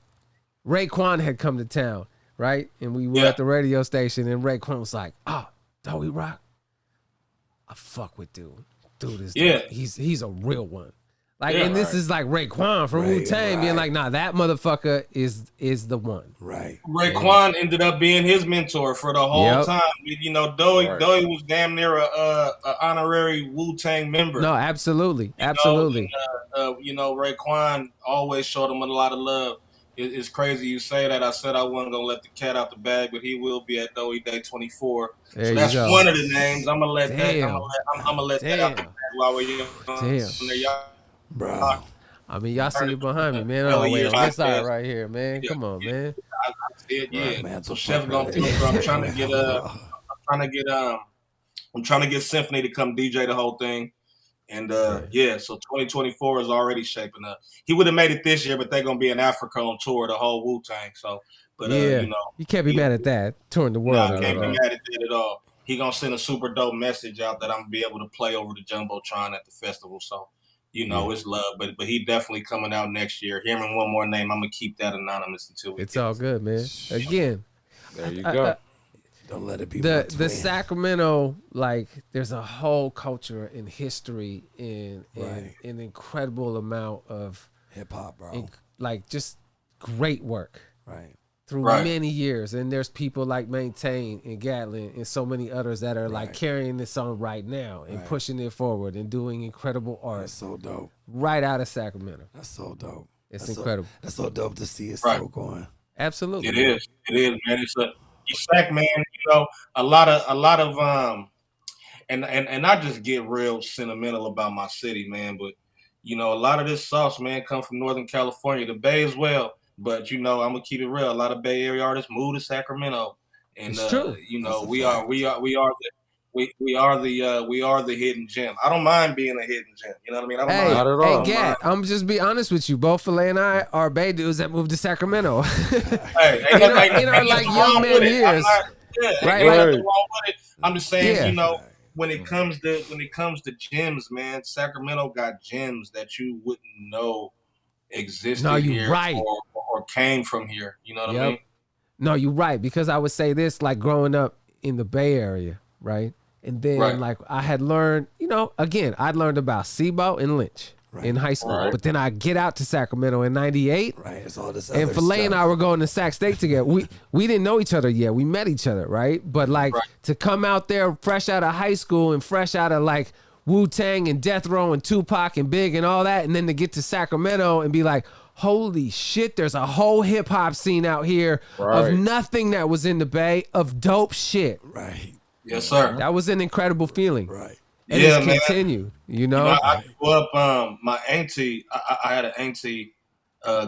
Raekwon had come to town, right? And we were at the radio station, and Raekwon was like, "Oh, Doughy Rock, I fuck with dude. Dude is he's a real one." Like, and this is like Raekwon from Wu-Tang being like, "Nah, that motherfucker is the one." Right. Raekwon ended up being his mentor for the whole time. Doughy was damn near a honorary Wu-Tang member. No, absolutely, absolutely. Raekwon always showed him a lot of love. It's crazy you say that. I said I wasn't gonna let the cat out the bag, but he will be at Doughy Day 24. So that's one of the names. I'm gonna let that. I'm gonna let that out the bag while we're bro. I mean, y'all see it behind me, man. Oh, wait, on this side right here, man. Come on, man. I said, man. So Chef gonna feel, bro. I'm trying to get Symphony to come DJ the whole thing. And so 2024 is already shaping up. He would have made it this year, but they're gonna be in Africa on tour, the whole Wu-Tang. So, But you can't be mad at that. Touring the world. No, I can't be mad at that at all. He gonna send a super dope message out that I'm gonna be able to play over the jumbotron at the festival. So, it's love. But he definitely coming out next year. Hear him one more name. I'm gonna keep that anonymous until it's all good, man. Again, there you go. Don't let it be the Sacramento, like, there's a whole culture and history and an incredible amount of hip hop, bro. Like, just great work. Right. Through many years. And there's people like Mainetain and Gatlin and so many others that are like carrying this on right now and pushing it forward and doing incredible art. That's so dope. Right out of Sacramento. That's so dope. It's incredible. That's so dope to see it still going. Absolutely. It is, man. It's Sac, man. A lot of and I just get real sentimental about my city, man. But a lot of this sauce, man, come from Northern California, the Bay as well. But I'm gonna keep it real. A lot of Bay Area artists move to Sacramento, and it's true. We are the hidden gem. I don't mind being a hidden gem. You know what I mean? I don't mind. Not at all. Hey, Gat, I'm just be honest with you. Both Filet and I are Bay dudes that moved to Sacramento. Hey, in our like young man years. I'm just saying, when it comes to gems, man, Sacramento got gems that you wouldn't know existed here or came from here. You know what I mean? No, you're right. Because I would say this, like growing up in the Bay Area, right? And then like I had learned, again, I'd learned about Sebo and Lynch in high school. But then I get out to Sacramento in 98. Right. It's all this and Filet and I were going to Sac State together. We didn't know each other yet. We met each other, right? But like to come out there fresh out of high school and fresh out of like Wu-Tang and Death Row and Tupac and Big and all that, and then to get to Sacramento and be like, holy shit, there's a whole hip-hop scene out here of nothing that was in the Bay, of dope shit. Right. Yes, sir. That was an incredible feeling. Right. And it's continued, I grew up, my auntie, I had an auntie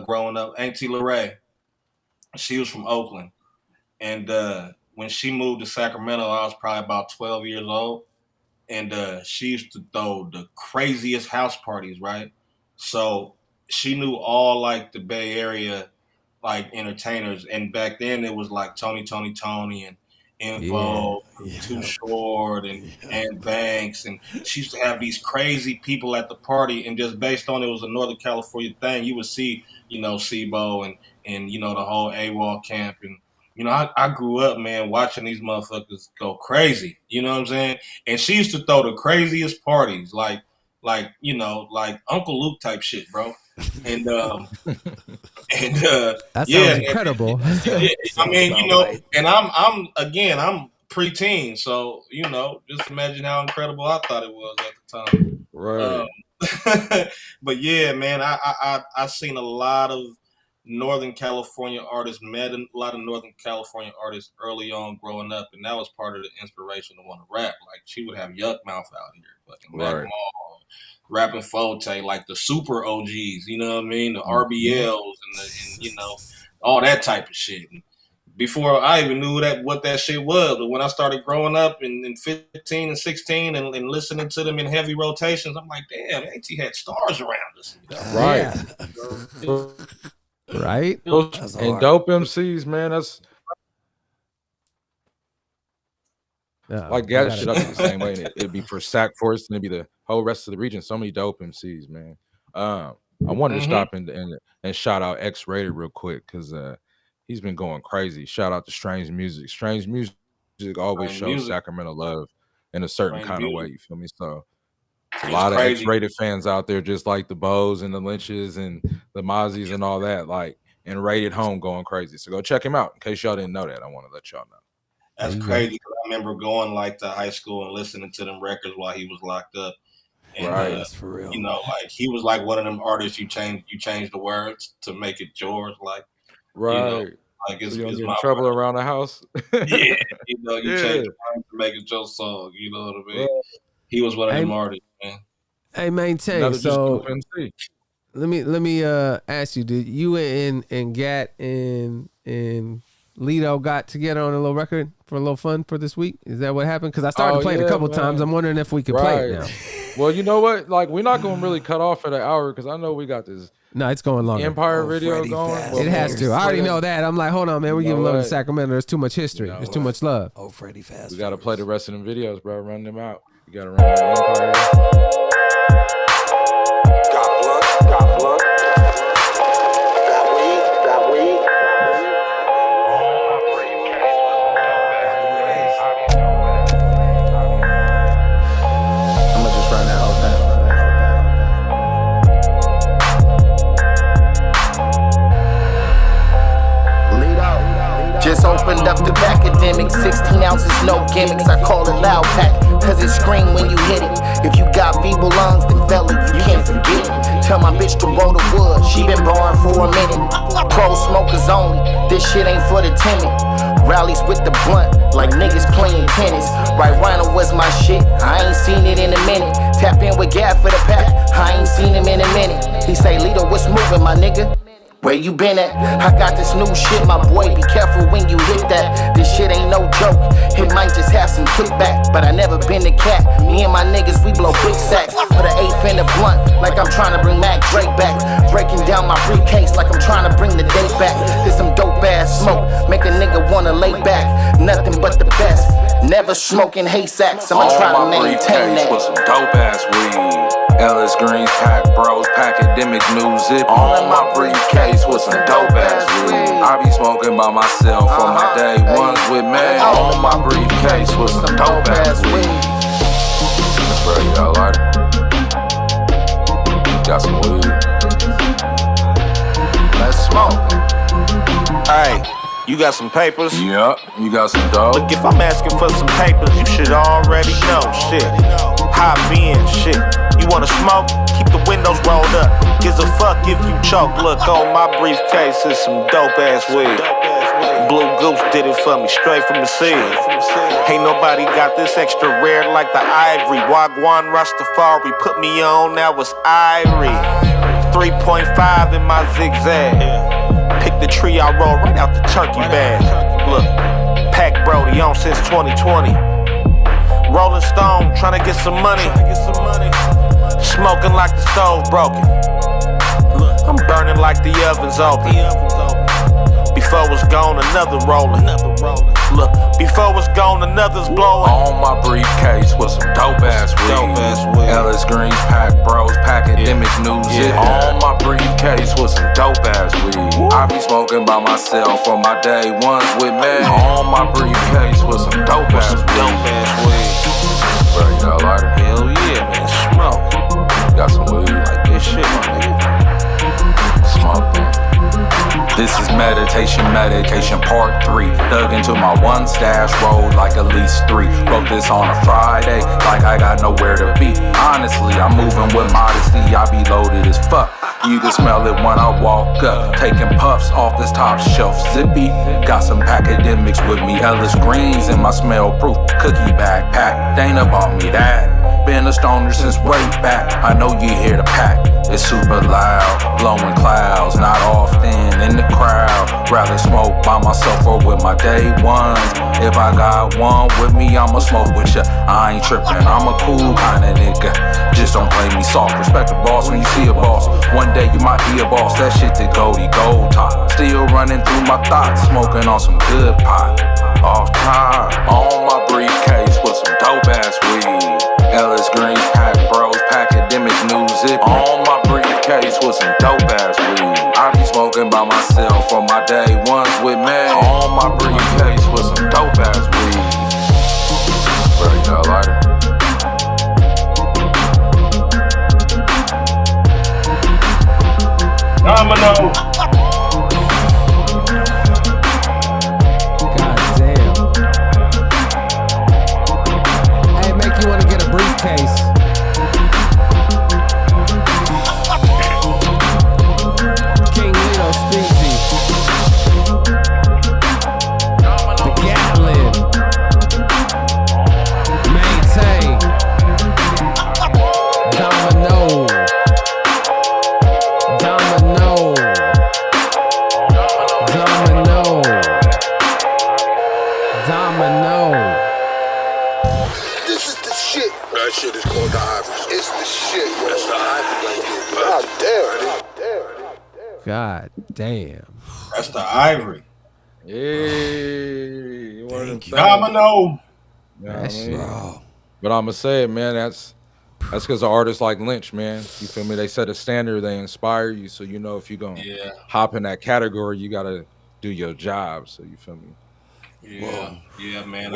growing up, Auntie Lorraine. She was from Oakland. And when she moved to Sacramento, I was probably about 12 years old. And she used to throw the craziest house parties, right? So she knew all like the Bay Area like entertainers, and back then it was like Tony and Info, Too Short, and Banks, and she used to have these crazy people at the party, and just based on it was a Northern California thing, you would see Sebo and the whole AWOL camp, and I grew up, man, watching these motherfuckers go crazy. You know what I'm saying? And she used to throw the craziest parties, like Uncle Luke type shit, bro. And that sounds incredible. I mean, and I'm preteen, so just imagine how incredible I thought it was at the time. Right. But yeah, man, I seen a lot of Northern California artists, met a lot of Northern California artists early on growing up, and that was part of the inspiration to want to rap. Like, she would have Yuck Mouth out here, fucking Mac Mall, rapping Forte, like the super OGs, you know what I mean? The RBLs and all that type of shit. And before I even knew what that shit was, but when I started growing up in 15 and 16 and listening to them in heavy rotations, I'm like, damn, AT had stars around us. Right. Right? And dope MCs, man. That's like Gat shit up the same way. It'd be for Sac Forest and it'd be the whole rest of the region. So many dope MCs, man. I wanted to stop and shout out X Rated real quick because he's been going crazy. Shout out to Strange Music. Strange Music always shows Sacramento love in a certain kind of way. You feel me? So a lot of X-rated fans out there, just like the Bows and the Lynches and the Mozzies and all that, like, and Rated Home going crazy. So go check him out. In case y'all didn't know that, I want to let y'all know. That's crazy. I remember going like to high school and listening to them records while he was locked up. And, that's for real. Like he was like one of them artists you change the words to make it yours. Like, like it's, so you don't get in trouble around the house. You change the words to make it your song. You know what I mean? He was one of them artists, man. Hey, Maintain. So let me ask you, did you and Gat and Lito got together on a little record for a little fun for this week? Is that what happened? Because I started to play it a couple times. I'm wondering if we could play it now. Well, you know what? Like, we're not going to really cut off for the hour because I know we got this. No, it's going longer. Empire video going. It has to. I already know that. I'm like, hold on, man. We giving love to Sacramento. There's too much history. There's too much love. Oh, Freddie Fast. We got to play the rest of them videos, bro. Run them out. You got to run that Empire. Got blood. Got weed. I'ma just run that whole thing. Just opened up the academic, 16 ounces, no gimmicks. I call it loud pack, cause it scream when you hit it. If you got feeble lungs, then fella, you can't forget it. Tell my bitch to roll the wood, she been born for a minute. Pro smokers only, this shit ain't for the timid. Rallies with the blunt, like niggas playing tennis. Right Rhino was my shit, I ain't seen it in a minute. Tap in with Gap for the pack, I ain't seen him in a minute. He say, Lito, what's moving, my nigga? Where you been at? I got this new shit, my boy, be careful when you hit that. This shit ain't no joke, it might just have some kickback. But I never been the cat, me and my niggas, we blow big sacks. Put an eighth in the blunt, like I'm trying to bring Mac Drake back. Breaking down my briefcase, like I'm trying to bring the date back. There's some dope ass smoke, make a nigga wanna lay back. Nothing but the best, never smoking haystacks. I'ma try to maintain that. With some dope ass weed. Ellis Greens pack, bros, academic new zip on my briefcase with some dope ass weed. I be smoking by myself on my day ones with man on my briefcase with some dope ass weed. Bro, you got a lighter? Got some weed? Let's smoke. Hey, you got some papers? Yup, you got some dope? Look, if I'm asking for some papers, you should already know shit. Hop in, shit. You wanna smoke? Keep the windows rolled up. Gives a fuck if you choke. Look, on my briefcase is some dope ass weed. Blue Goose did it for me, straight from the sea. Ain't nobody got this extra rare like the ivory. Wagwan Rastafari put me on, now it's Irie. 3.5 in my zigzag. Pick the tree I roll right out the turkey bag. Look, Pack Brody on since 2020. Rolling Stone, tryna get some money. Smoking like the stove broken. I'm burning like the oven's open. Before it's gone, another rolling. Look, before it's gone, another's blowing. On my briefcase with some dope ass weed. Ellis Greens pack, bros, academic news. On my briefcase with some dope ass weed. I be smoking by myself on my day ones with man. On my briefcase with some dope ass weed. Bro, you got a lighter? Hell yeah, man, smoke. Got some weed? Like this shit, my nigga. Smoke that. This is meditation part 3. Dug into my one stash, rolled like at least 3. Wrote this on a Friday, like I got nowhere to be. Honestly, I'm moving with modesty, I be loaded as fuck. You can smell it when I walk up. Taking puffs off this top shelf zippy. Got some academics with me, Ellis Greens in my smell proof cookie backpack. Dana bought me that. Been a stoner since way back. I know you hear the pack. It's super loud, blowing clouds, not often in the crowd. Rather smoke by myself or with my day ones. If I got one with me, I'ma smoke with ya. I ain't trippin', I'm a cool kinda nigga. Just don't play me soft. Respect the boss when you see a boss. One day you might be a boss. That shit to goldie gold top. Still running through my thoughts, smoking on some good pot. Off time, on my briefcase with some dope ass weed. Ellis Greens pack, bros, academic new zip. On my briefcase with some dope ass weed. I be smoking by myself on my day ones with man. On my briefcase with some dope ass weed. Bro, you got a lighter? Domino. You want to get a briefcase. shit. That shit is called the Ivory. It's the shit, yo. That's the Ivory right there. God damn. That's the Ivory. Hey, Domino. That shit. But I'm gonna say it, man. That's because of artists like Lynch, man. You feel me? They set a standard. They inspire you, so you know if you're gonna hop in that category, you gotta do your job. So you feel me? Yeah, man.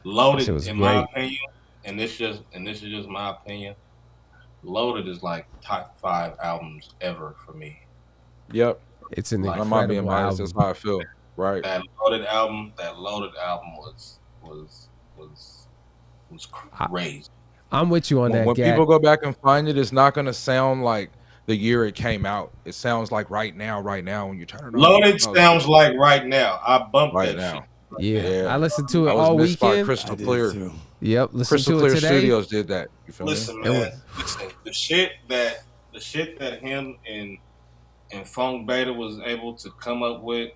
Loaded, in my opinion, and this is just my opinion. Loaded is like top 5 albums ever for me. Yep, it's an incredible I'm not being biased. That's how I feel. Right. That loaded album was crazy. I'm with you on that. When people go back and find it, it's not gonna sound like the year it came out. It sounds like right now when you turn it on. Loaded sounds like right now. I bumped right that now. Shit. Yeah, I listened to it all weekend. Crystal Clear. Yep, listen Crystal to Clear it today. Studios did that. You feel Listen, me? man. Listen, the shit that him and Funk Beta was able to come up with.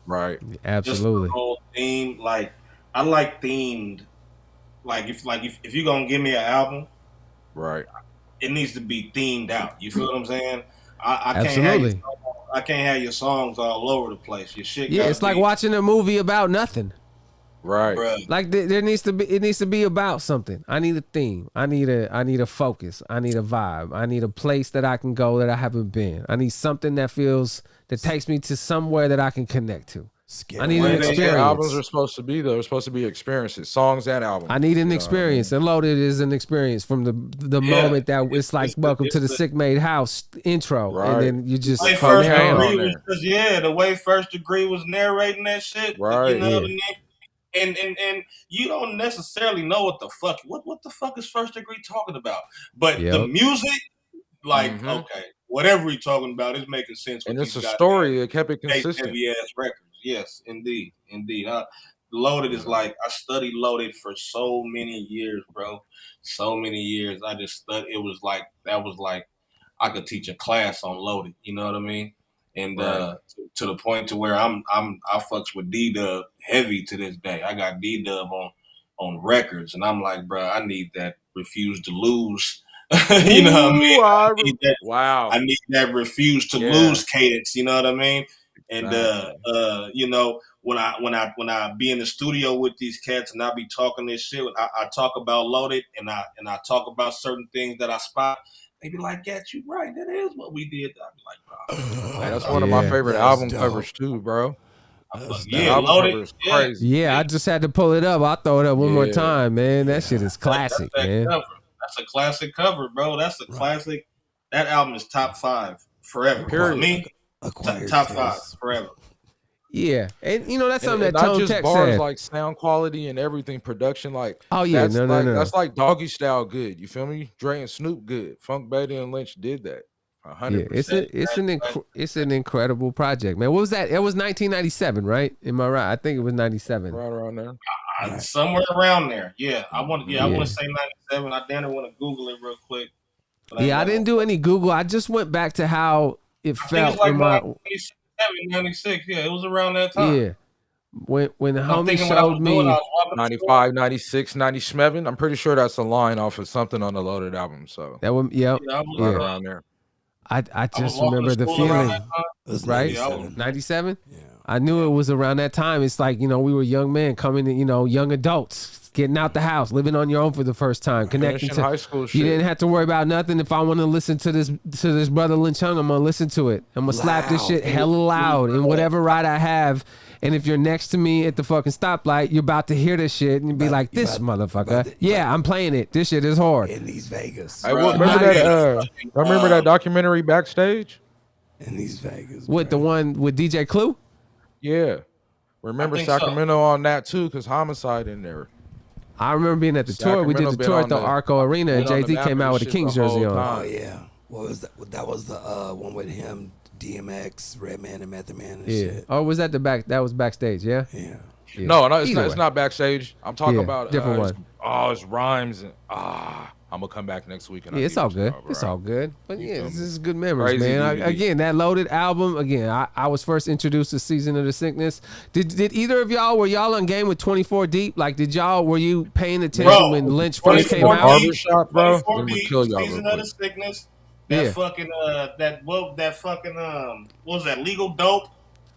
Right. Absolutely. Just the whole theme, like I like themed. Like if you're gonna give me an album, right, it needs to be themed out. You feel what I'm saying? I Absolutely. can't have your songs all over the place. Your shit. Yeah, it's like watching a movie about nothing. Right. Bruh. Like there needs to be. It needs to be about something. I need a theme. I need a focus. I need a vibe. I need a place that I can go that I haven't been. I need something that takes me to somewhere that I can connect to. I need an experience. Albums are supposed to be though. They're supposed to be experiences, songs and albums. I need an experience, and Loaded is an experience from the moment that it's like welcome to the Sick Made House intro, right. and then you just the way First Degree was narrating that shit, right? You know what I mean? And you don't necessarily know what the fuck is First Degree talking about, but the music, like okay, whatever he's talking about is making sense. And it's a story that kept it consistent. Heavy ass records. Yes, indeed. Loaded is like I studied Loaded for so many years, bro. So many years. I just studied. It was like I could teach a class on Loaded. You know what I mean? And to the point to where I fucks with D-Dub heavy to this day. I got D-Dub on records, and I'm like, bro, I need that Refuse to Lose. You know what I mean? I need that Refuse to Lose cadence. You know what I mean? And you know, when I be in the studio with these cats and I be talking this shit, I talk about Loaded and I talk about certain things that I spot. They be like, "Gat, you right? That is what we did." I be like, "Bro, that's one of my favorite album covers too, bro." Loaded is crazy. Yeah, I just had to pull it up. I'll throw it up one more time, man. That shit is classic, man. That's a classic cover, bro. That's a classic. That album is top 5 forever. For me, top 5 forever. Yeah, and you know that's something and that not Tone just Tech bars, said. like sound quality and everything, production, like that's no. That's like Doggy Style good. You feel me? Dre and Snoop good. Funk Beta and Lynch did that. 100%. It's an incredible project, man. What was that? It was 1997, right? Am I right? I think it was 97. Right around there. Somewhere around there. Yeah, I want to say 97. I damn want to Google it real quick. I didn't do any Google. I just went back to how it felt. Like 96. Yeah, it was around that time. Yeah. When the homie showed me 95, 96, 97, I'm pretty sure that's a line off of something on the Loaded album. So that one, right around there. I just remember the feeling, right? 97. Yeah. I knew it was around that time. It's like, you know, we were young men coming in, you know, young adults getting out the house, living on your own for the first time, connecting to high school shit. You didn't have to worry about nothing. If I want to listen to this Brotha Lynch Hung, I'm gonna listen to it. I'm gonna slap this shit hella loud in whatever ride I have. And if you're next to me at the fucking stoplight, you're about to hear this shit and be like, "This motherfucker, I'm playing it. This shit is hard." In East Vegas. Remember that documentary Backstage? In East Vegas. With the one with DJ Clue? Yeah. Remember Sacramento on that too, because Homicide in there. I remember being at the tour. We did the tour at the Arco Arena, and Jay-Z came out with a Kings jersey on. Oh yeah. What was that? That was the one with him, DMX, Redman, and Method Man and shit. Oh, was that the back? That was Backstage, yeah? Yeah. No, it's not Backstage. I'm talking about different one. It's Rhymes and I'm gonna come back next week. And it's all good. It's all good. But this is good memories, Crazy man. Again, that Loaded album. Again, I was first introduced to Season of the Sickness. Did either of y'all, were y'all on game with 24 Deep? Like, were you paying attention when Lynch first came out? Barbershop, bro. 24 Deep, Season of the Sickness. That fucking what was that? Legal Dope.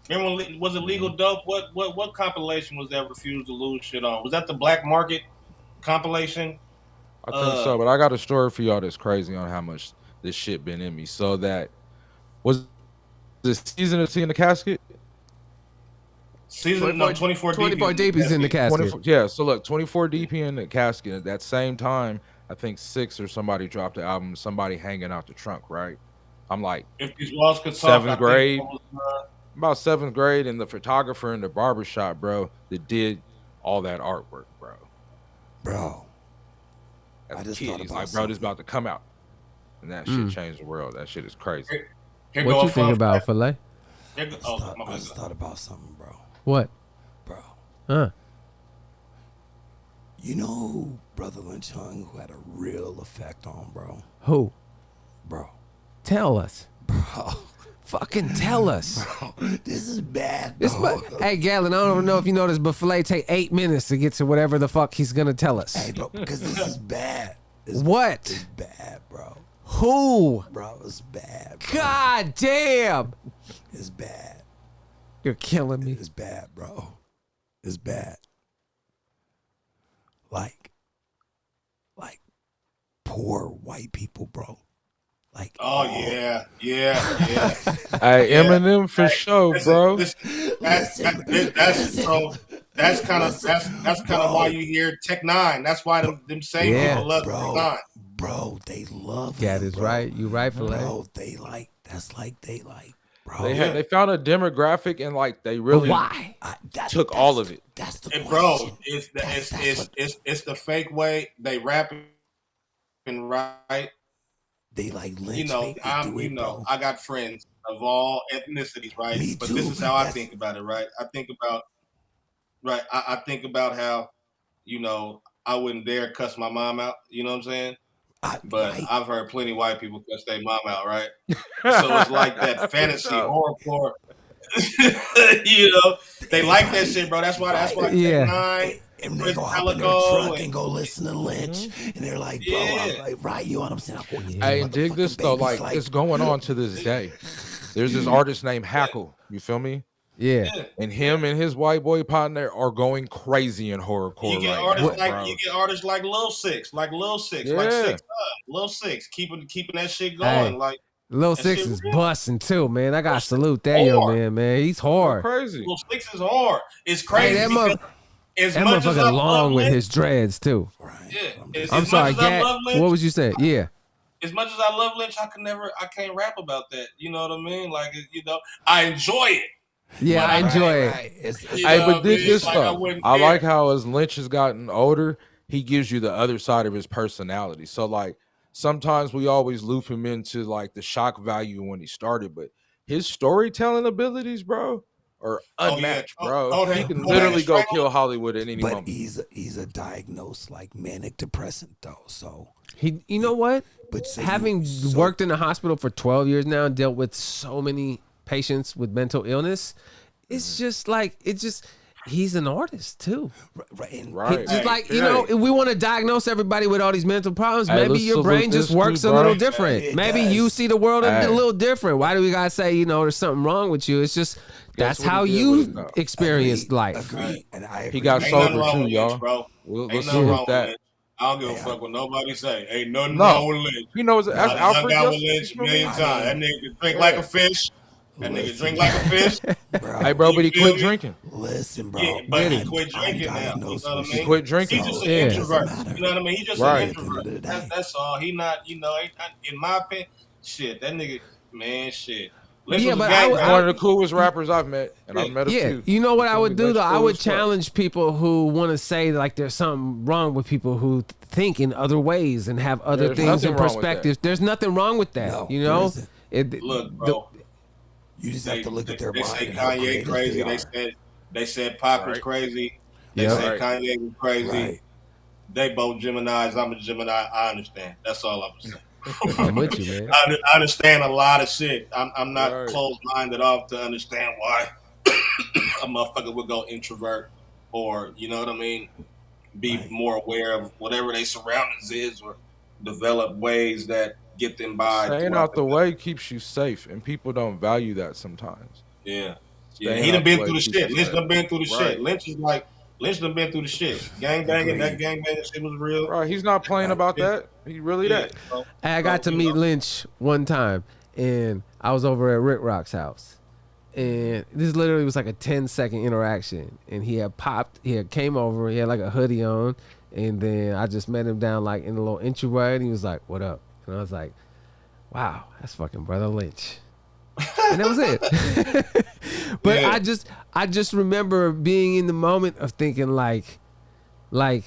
Remember when, was it Legal Dope? What compilation was that Refuse to Lose shit on? Was that the Black Market compilation? I think so, but I got a story for y'all that's crazy on how much this shit been in me. So that was the Season of Tea in the Casket. 24 Deep is in the casket. Yeah, so look, 24 Deep in the casket. At that same time, I think Sicx or somebody dropped the album, somebody hanging out the trunk, right? I'm like, if these walls could talk, 7th grade. About 7th grade, and the photographer in the barbershop, bro, that did all that artwork, bro. As I just thought about like, bro, this about to come out. And that shit changed the world. That shit is crazy. What you think about, Filet? I just thought about something, bro. What? Bro. You know who Brotha Lynch Hung, who had a real effect on, bro? Who? Bro. Tell us. Bro. Fucking tell us. Bro, this is bad. Hey, Gatlin, I don't know if you noticed, but Filet take 8 minutes to get to whatever the fuck he's gonna tell us. Hey, bro, because this is bad. What? It's bad, bro. Who? Bro, it's bad, bro. God damn. It's bad. You're killing me. It's bad, bro. It's bad. Like poor white people, bro. Like, yeah. Hey, Eminem for sure, bro. That's kind of why you hear Tech Nine. That's why them same people love Tech Nine. Bro, they love that him, is bro. Right. You right, Filet. Bro, they like. Bro. They found a demographic and like they really took all of it. That's the question. Bro, it's the fake way they rapping, right? They like Lynch. You know, I got friends of all ethnicities, right? But this is how I think about it, right? I think about how, you know, I wouldn't dare cuss my mom out. You know what I'm saying? I've heard plenty of white people cuss their mom out, right? So it's like that fantasy horrorcore. You know, they like that shit, bro. That's why Nine, and they go hop in their truck and go listen to Lynch, and they're like, bro, I'm like, right, you know what I'm saying? Hey, dig this though, like it's going on to this day. There's this artist named Hackle. You feel me? Yeah. And him and his white boy partner are going crazy in horrorcore. You get artists like Lil Sicx, like Lil Sicx, keeping that shit going. Hey, like Lil Sicx is busting too, man. I gotta salute that young man. He's hard. Crazy. Lil Sicx is hard. It's crazy. Hey, that motherfucker long with his dreads too. Right. Yeah. I'm sorry, Gat. What was you saying? Yeah. As much as I love Lynch, I can't rap about that. You know what I mean? Like, you know, I enjoy it. Yeah, I enjoy it. Hey, but this stuff. I like how as Lynch has gotten older, he gives you the other side of his personality. So like sometimes we always loop him into like the shock value when he started, but his storytelling abilities, bro, are unmatched, bro. He can literally go kill Hollywood at any moment. But he's a diagnosed like manic depressant though. So you know what? But having worked in the hospital for 12 years now and dealt with so many patients with mental illness, it's just like he's an artist too. Right. Just like, you know, if we want to diagnose everybody with all these mental problems, maybe your brain just works a little different. Maybe you see the world a little different. Why do we gotta say, you know, there's something wrong with you? It's just that's how you experienced life. Agreed. And I agree. He got sober too, y'all. Bro. We'll see with that. I don't give a fuck what nobody say. Ain't nothing wrong with Lynch. He knows it. I done got with Lynch a million times. That nigga drink like a fish. That nigga drink like a fish. Hey, bro, but he quit drinking. Listen, bro. Yeah, but he quit drinking now. You know what I mean? He quit drinking. He's just an introvert. You know what I mean? He's just an introvert. That's all. He not, you know, in my opinion, shit, that nigga, man, shit. Lynch was one of the coolest rappers I've met, and I've met a few. You know what I would do though? I would challenge people who want to say like there's something wrong with people who think in other ways and have other things and perspectives. There's nothing wrong with that. No, you know, look, bro. You just have to look at their They mind. say Kanye crazy. They said Pac was crazy. They said Kanye was crazy. They both Geminis. I'm a Gemini. I understand. That's all I'm saying. I'm with you, man. I understand a lot of shit. I'm not closed-minded off to understand why a motherfucker would go introvert or, you know what I mean, be more aware of whatever their surroundings is or develop ways that get them by. Staying out the way keeps you safe, and people don't value that sometimes. Yeah. Yeah, he done been through the shit. Lynch done been through the shit. Lynch done been through the shit. Gang banging, that gang banging shit was real. Right, he's not playing about that. He really that. I got to meet Lynch one time, and I was over at Rick Rock's house. And this literally was like a 10-second interaction. And he had came over, he had like a hoodie on, and then I just met him down like in a little entryway, and he was like, "What up?" And I was like, "Wow, that's fucking Brotha Lynch." And that was it. But yeah. I just remember being in the moment of thinking like I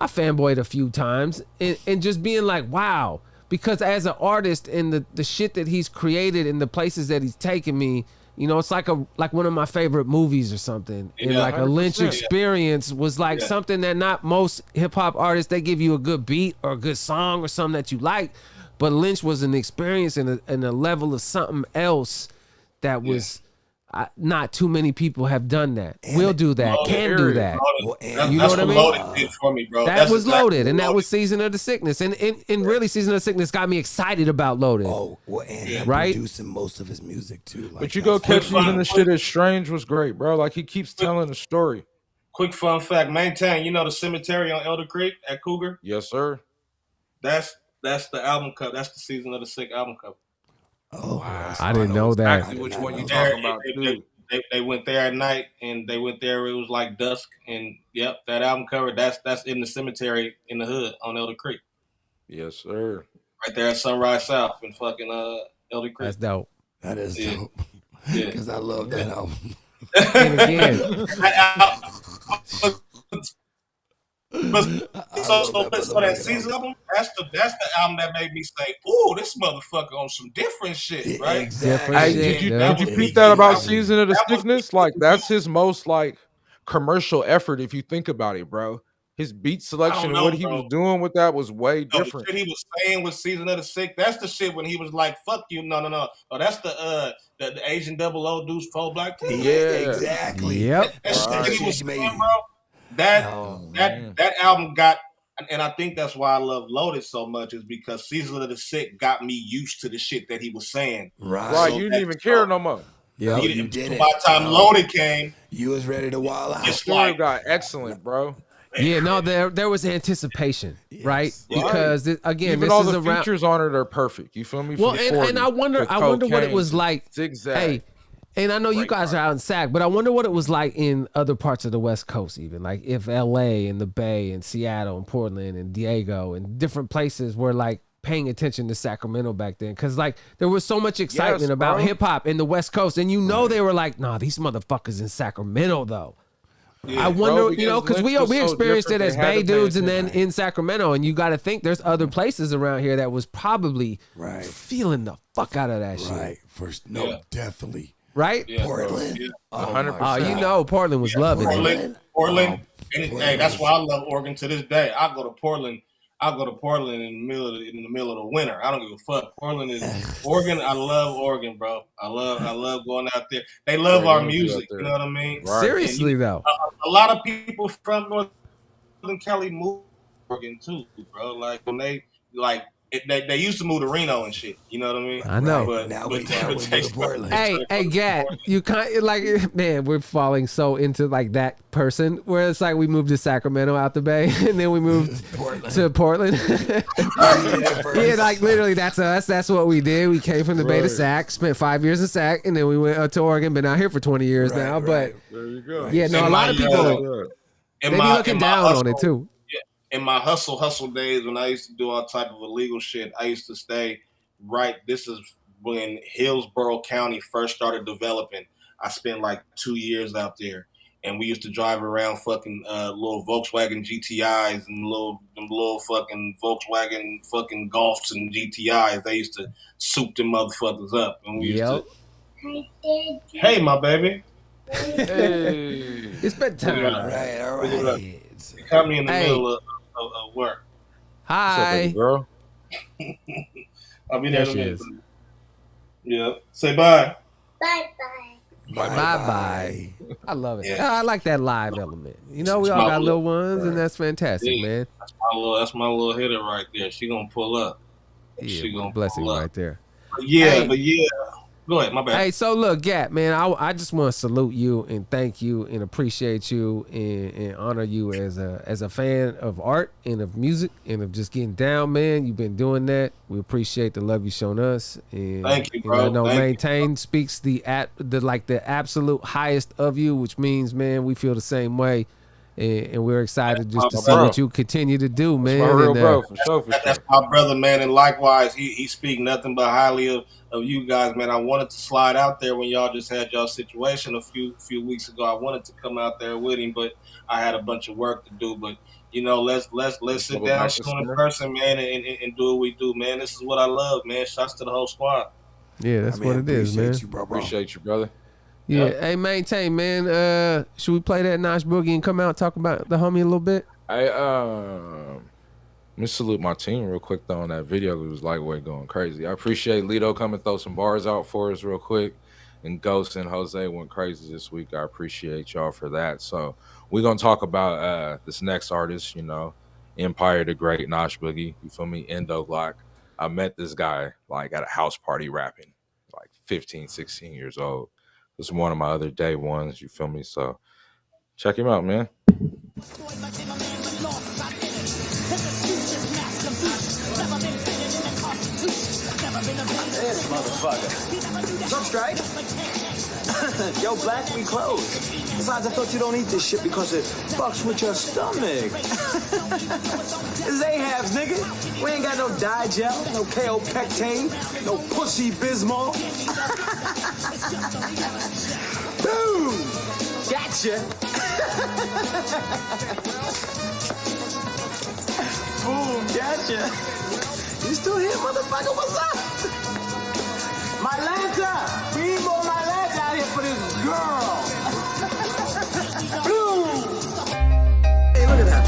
fanboyed a few times and just being like, wow, because as an artist and the shit that he's created and the places that he's taken me, you know, it's like one of my favorite movies or something. And like a Lynch experience was like something that not most hip hop artists, they give you a good beat or a good song or something that you like. But Lynch was an experience and a level of something else that was not too many people have done that. Will do that, can do that. You know what I mean? Loaded did for me, bro. That was Loaded, and that was Season of the Sickness. And really, Season of the Sickness got me excited about Loaded. Oh, well, and right? producing most of his music too. Like, but you go catch even the shit as Strange was great, bro. Like he keeps telling a story. Quick fun fact: Mainetain. You know the cemetery on Elder Creek at Cougar? Yes, sir. That's the album cover. That's the Season of the Sick album cover. Oh, wow. I didn't know that. Exactly which one you talking about, too. They went there at night, and they went there. It was like dusk, and yep, that album cover. That's in the cemetery in the hood on Elder Creek. Yes, sir. Right there at Sunrise South in fucking Elder Creek. That's dope. That is dope. Yeah, because I love that album. And again. But so that Season album, that's the album that made me say, "Ooh, this motherfucker on some different shit," right? Exactly. Hey, did you peep that about Season of the Sickness? Like that's his most like commercial effort if you think about it, bro. His beat selection and what he was doing with that was way different. The shit he was saying with Season of the Sick, that's the shit when he was like, "Fuck you, no." Oh, that's the Asian double O Deuce 4 Black. Yeah, exactly. Yep. That shit he was saying, bro. That album got, and I think that's why I love Loaded so much, is because Season of the Sick got me used to the shit that he was saying. Right. So you didn't even care no more. Yeah, you did it. By the time Loaded came, you was ready to wild out. The story got excellent, bro. Yeah, no, there was anticipation, right? Because again, even this all is the around. features on it are perfect. You feel me? Well, and I wonder what it was like. Zigzag. Hey, and I know you guys are out in Sac, but I wonder what it was like in other parts of the West Coast, even like if LA and the Bay and Seattle and Portland and Diego and different places were like paying attention to Sacramento back then, because like there was so much excitement about hip hop in the West Coast, and you know they were like, nah, these motherfuckers in Sacramento though. Yeah, I wonder, you know, because we experienced it as Bay dudes and then in Sacramento, and you got to think there's other places around here that was probably feeling the fuck out of that shit. Right, first, definitely. Right? Yeah, Portland. Yeah. 100%. Oh, you know, Portland was loving it. Portland. Hey, that's why I love Oregon to this day. I go to Portland in the middle of the winter. I don't give a fuck. Portland is Oregon. I love Oregon, bro. I love going out there. They love our music. You know what I mean? Right. Seriously though, a lot of people from Northern Cali move to Oregon too, bro. Like when they they used to move to Reno and shit. You know what I mean? I know. But now we to Portland. Hey, Gat, you can't like, man, we're falling so into like that person where it's like we moved to Sacramento out the Bay, and then we moved to Portland. Yeah, like literally, that's us. That's what we did. We came from the Bay to Sac, spent 5 years in Sac, and then we went up to Oregon. Been out here for 20 years now. But there you go. Yeah, no, a lot of people they be looking down on it too. In my hustle days when I used to do all type of illegal shit, I used to stay right. This is when Hillsborough County first started developing. I spent like 2 years out there, and we used to drive around fucking little Volkswagen GTIs and little fucking Volkswagen fucking Golfs and GTIs. They used to soup them motherfuckers up, and we used to. Hey, my baby. Hey, it's bedtime. All right. Benz. He caught me in the middle of work. Hi, girl. I'll be there in a minute. Yeah. Say bye. Bye. I love it. Yeah. I like that live element. You know, we all got little ones, and that's fantastic, man. That's my little hitter right there. She gonna pull up. Yeah, she gonna blessing pull up right there. But yeah. Go ahead, my bad. Hey, so look, Gat, man, I just want to salute you and thank you and appreciate you and honor you as a fan of art and of music and of just getting down, man. You've been doing that. We appreciate the love you shown us. And thank you, bro. I know Mainetain speaks the absolute highest of you, which means, man, we feel the same way. And we're excited just to see what you continue to do, man. That's my real bro, for sure. That's my brother, man. And likewise, he speak nothing but highly of you guys, man. I wanted to slide out there when y'all just had y'all situation a few weeks ago. I wanted to come out there with him, but I had a bunch of work to do. But you know, let's sit down, shoot in person, man, and do what we do, man. This is what I love, man. Shouts to the whole squad. Yeah, that's what it is, man. Appreciate you, brother. Yeah, hey, Maintain, man. Should we play that Nash Boogie and come out and talk about the homie a little bit? Let me salute my team real quick though on that video. It was lightweight going crazy. I appreciate Lito coming throw some bars out for us real quick. And Ghost and Jose went crazy this week. I appreciate y'all for that. So we're gonna talk about this next artist, you know, Empire the Great, Nash Boogie. You feel me? Endo Glock. I met this guy like at a house party rapping, like 15, 16 years old. This is one of my other day ones, you feel me? So check him out, man. This motherfucker. What's up, Strike? Yo, Black, we closed. Besides, I thought you don't eat this shit because it fucks with your stomach. It's A-halves, nigga. We ain't got no Digel, no KO Pectane, no Pussy Bismol. Boom! Gotcha! Boom, gotcha! You still here, motherfucker? What's up? My Lanta! We need more my Lanta out here for this girl! Boom! Hey, look at that.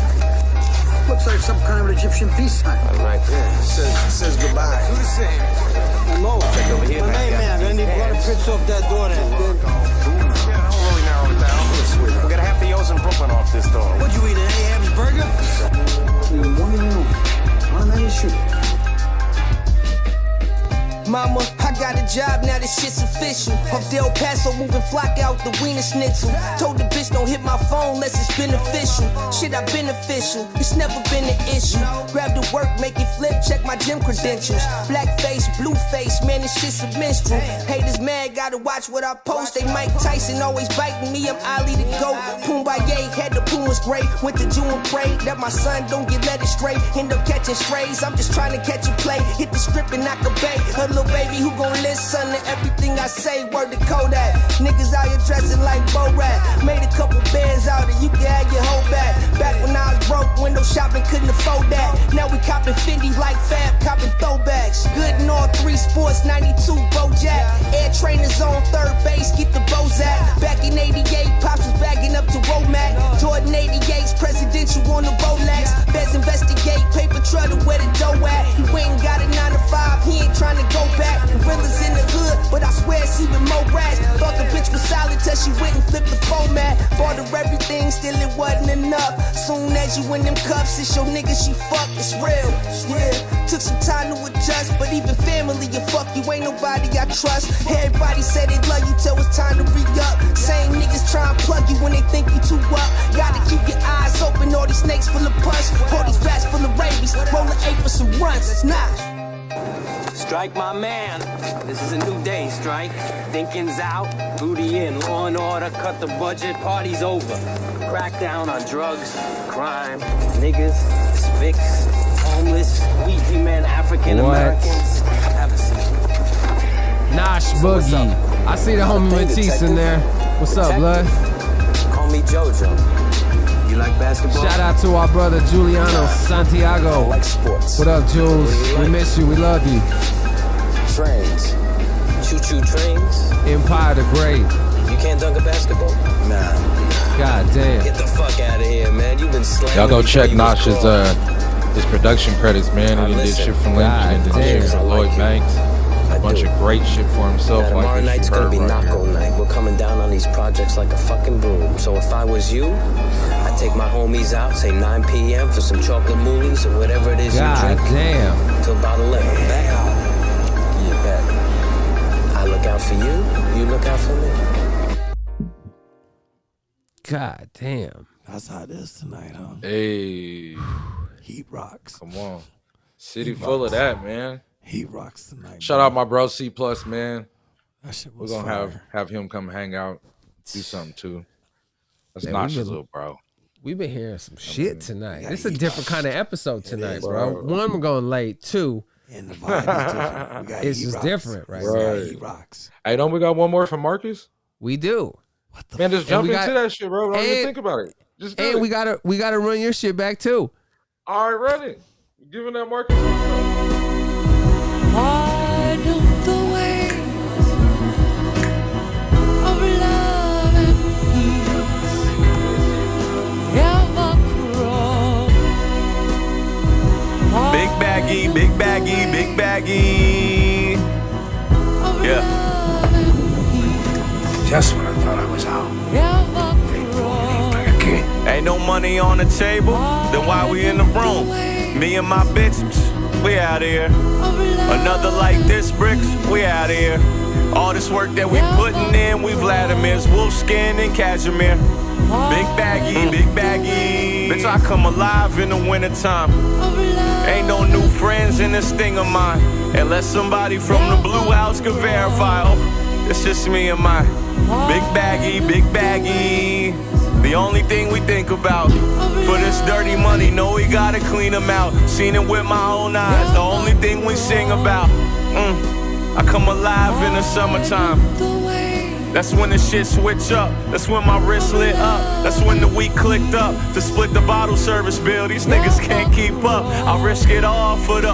Looks like some kind of an Egyptian peace sign. Right there. Says goodbye. Do the same. Hello. Check over here. My main man, I need blood prints off that door there. Don't really narrow it down. We gotta have the O's in Brooklyn off this door. What'd you eat, an A.M.'s burger? Mama, I got a job, now this shit's official. Off Del Paso, moving flock out the wiener schnitzel. Told the bitch don't hit my phone unless it's beneficial. Shit, I've been official, it's never been an issue. Grab the work, make it flip, check my gym credentials. Black face, blue face, man, this shit's a minstrel. Haters mad, gotta watch what I post. They Mike Tyson always biting me, I'm Ali the GOAT. Pumbaaye, had the Pumas great. Went to Jew and prayed that my son don't get led astray. End up catching strays, I'm just trying to catch a play. Hit the strip and knock a bait. A little baby who gon' listen to everything I say. Word to Kodak. Niggas out here dressing like Borat. Made a couple bands out and you can have your whole back. Back when I was broke, window shopping, couldn't afford that. Now we copping Fendi like Fab, copping throwbacks. Good in all 3 sports, 92 Bojack. Air trainers on third base, get the Bozak. Back in 88, Pops was bagging up to Womack. Jordan 88's presidential on the Rolex. Best investigate, paper trail to where the dough at. He ain't got a 9 to 5, he ain't trying to go back. Gorillas in the hood, but I swear it's even more rats. Thought the bitch was solid till she went and flipped the format. Bought her everything, still it wasn't enough. Soon as you in them cuffs, it's your nigga she fuck, it's real. Yeah, took some time to adjust, but even family you fuck, you ain't nobody I trust. Everybody said they love you till it's time to re-up. Same niggas try and plug you when they think you too up. Gotta keep your eyes open, all these snakes full of pus, all these bats full of rabies. Roll an 8 for some runs, it's not. Strike, my man. This is a new day, Strike. Thinking's out, booty in, law and order, cut the budget, party's over. Crackdown on drugs, crime, niggas, spics, homeless, weepy men, African Americans. Have a seat. Nash Boogie. I see the homie Matisse in there. What's up, blood? Call me JoJo. You like basketball? Shout out to our brother Juliano Santiago. I like sports. What up, Jules? We miss you. We love you. Trains. Choo-choo trains. Empire the Great. You can't dunk a basketball? Nah. God damn. Get the fuck out of here, man. You've been slaying. Y'all go check Nash's his production credits, man. And he did shit for Lynch and did shit for Lloyd Banks. A bunch of great shit for himself. Tomorrow night's gonna be knocko night. We're coming down on these projects like a fucking broom. So if I was you, I'd take my homies out, say 9 p.m. for some chocolate moolies or whatever it is you drink. God damn. Till about 11. Back. You bet. I look out for you. You look out for me. God damn. That's how it is tonight, huh? Hey. Heat rocks. Come on. City full of that, man. Heat rocks tonight. Shout out my bro C+, man. That shit We're was gonna fire. have him come hang out, do something too. That's Man, Nash's little bro. We've been hearing some shit tonight. This is a different kind of episode tonight, bro. One, we're going late. Two, and the vibe is different. We got it's heat just rocks. different, right? Right. Heat rocks. Hey, don't we got one more from Markas? We do. Man, just jump we into got- that shit, bro. Don't even and- think about it. Just do And it. we gotta run your shit back too. All right, run it. Giving that Markas. Why don't the waves of love and peace ever cross? Big baggy, big baggy, big baggy. Yeah. Just when I thought I was out. Ain't no money on the table, then why we in the room? Me and my bitch, we out here. Another like this, Bricks, we out here. All this work that we putting in, we Vladimir's wolfskin and cashmere. Big baggy, big baggy. Bitch, I come alive in the wintertime. Ain't no new friends in this thing of mine. Unless somebody from the blue house could verify. Oh, it's just me and mine. Big baggy, big baggy. The only thing we think about for this dirty money, know we gotta clean them out. Seen it with my own eyes, the only thing we sing about. I come alive in the summertime. That's when the shit switch up. That's when my wrist lit up. That's when the week clicked up to split the bottle service bill. These niggas can't keep up. I risk it all for the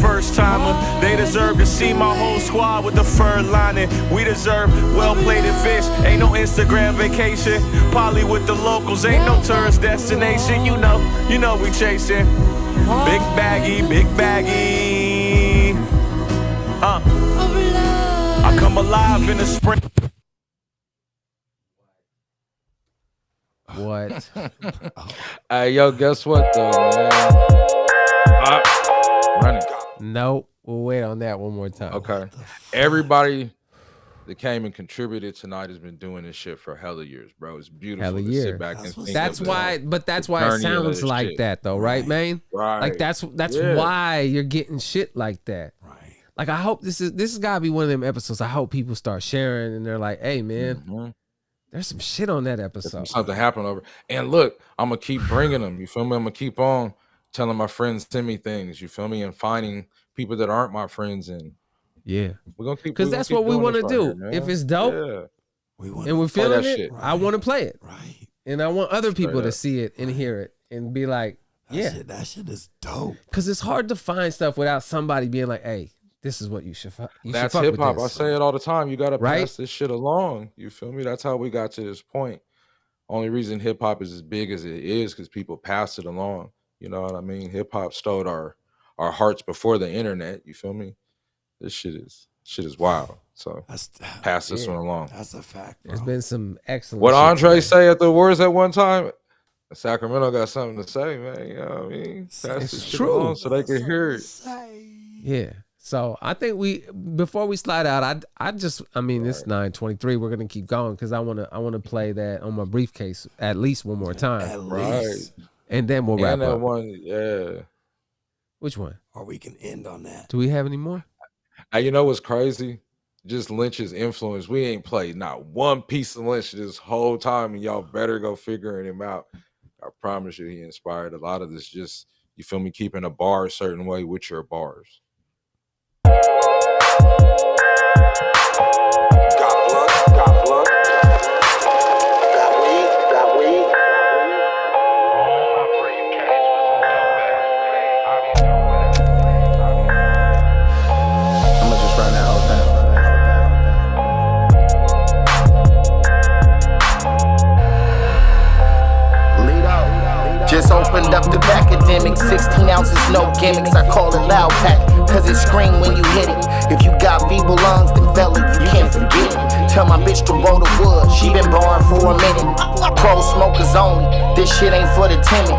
first timer. They deserve to see my whole squad with the fur lining. We deserve well-plated fish. Ain't no Instagram vacation. Poly with the locals. Ain't no tourist destination. You know we chasing. Big baggy, big baggy. I come alive in the spring. What? Hey, yo, guess what though, man? Run it. Nope. We'll wait on that one more time. Okay. Everybody that came and contributed tonight has been doing this shit for hella years, bro. It's beautiful Hella to years. sit back and think That's of why, the but that's why it journey of sounds this like shit. that, though, right, man? Right. Like that's Yeah. why you're getting shit like that. Right. Like I hope this has gotta be one of them episodes. I hope people start sharing and they're like, "Hey, man, there's some shit on that episode." Something happened over. And look, I'm gonna keep bringing them. You feel me? I'm gonna keep on telling my friends send me things. You feel me? And finding people that aren't my friends. And yeah, we're gonna keep because that's what we want to do. If it's dope, yeah. and we're play feeling that it, shit. I want to play it. Right. And I want other people to up. see it and hear it and be like, That shit is dope. Because it's hard to find stuff without somebody being like, "Hey, this is what you should." That's fuck hip hop. with I this. say it all the time. You gotta Right? pass this shit along. You feel me? That's how we got to this point. Only reason hip hop is as big as it is because people pass it along. You know what I mean? Hip hop stole our hearts before the internet. You feel me? This shit is wild. So pass this one along. That's a fact. There's been some excellent. What shit Andre today. say at the awards at one time? Sacramento got something to say, man. You know what I mean? Pass It's this shit true. along so they can hear it. Yeah. So I think before we slide out, it's 9:23. We're gonna keep going because I wanna play that on my briefcase at least one more time. Right. And then we'll wrap And that up. one, yeah. Which one? Or we can end on that. Do we have any more? Hey, you know what's crazy? Just Lynch's influence. We ain't played not one piece of Lynch this whole time, and y'all better go figuring him out. I promise you, he inspired a lot of this. Just, you feel me, keeping a bar a certain way with your bars. I'ma just run that whole thing. academics, 16 ounces, no gimmicks. I call it loud pack, cause it scream when you hit it. If you got feeble lungs, then fella, you can't forget it. Tell my bitch to roll the wood, she been born for a minute. Pro smokers only, this shit ain't for the timid.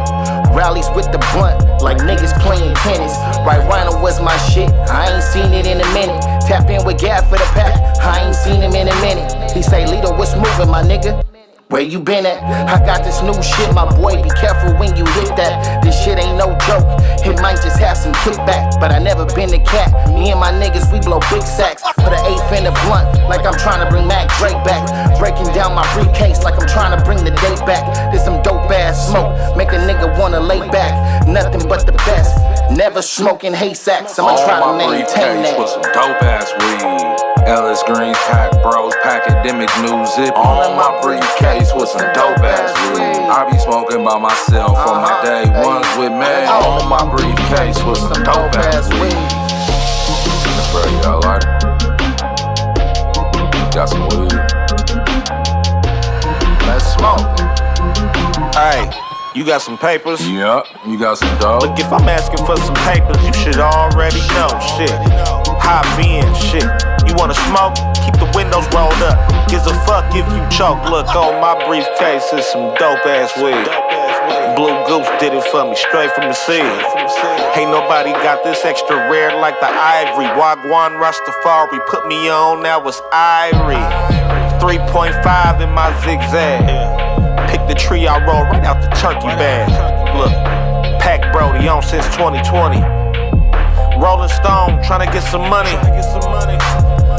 Rallies with the blunt, like niggas playing tennis. Right Rhino was my shit, I ain't seen it in a minute. Tap in with Gab for the pack, I ain't seen him in a minute. He say, Lito, what's moving, my nigga? Where you been at? I got this new shit, my boy, be careful when you hit that. This shit ain't no joke, it might just have some kickback. But I never been a cat, me and my niggas, we blow big sacks. Put an eighth in the blunt, like I'm trying to bring Mac Drake back. Breaking down my briefcase, like I'm trying to bring the date back. This some dope ass smoke, make a nigga wanna lay back. Nothing but the best, never smoking haystacks. I'ma try to maintain that. With some dope ass weed. Ellis Greens, Pack Bros, Packademic, new zip. All in my briefcase with some dope ass weed. I be smoking by myself on my day ones with man. All in my briefcase with some dope ass weed. Bro, you got a lighter? Got some weed? Let's smoke. Hey, you got some papers? Yup, you got some dope. Look, if I'm asking for some papers, you should already know shit. Hop in, shit. You wanna smoke? Keep the windows rolled up. Gives a fuck if you choke. Look, on my briefcase is some dope ass weed. Blue Goose did it for me, straight from the sea. Ain't nobody got this extra rare like the ivory. Wagwan Rastafari put me on, now it's Irie. 3.5 in my zigzag. Pick the tree, I roll right out the turkey bag. Look, Pack Brody on since 2020. Rolling Stone, tryna get some money.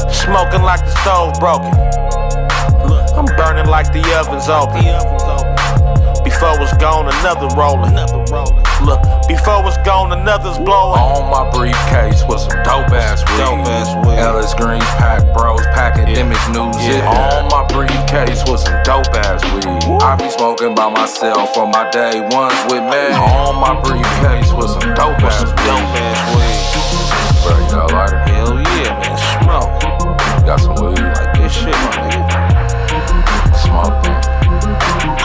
Smoking like the stove broken. I'm burning like the oven's open. Before it's gone, another rolling. Look, before it's gone, another's blowing. On my briefcase with some dope ass weed. Ellis Greens, Pack Bros, Packademic, new zip. On my briefcase with some dope ass weed. I be smoking by myself on my day ones with man. On my briefcase with some dope ass weed. Bro, you got a lighter? Hell yeah, man, smoke. Got some weed? Like this shit, my nigga. Smoke, man.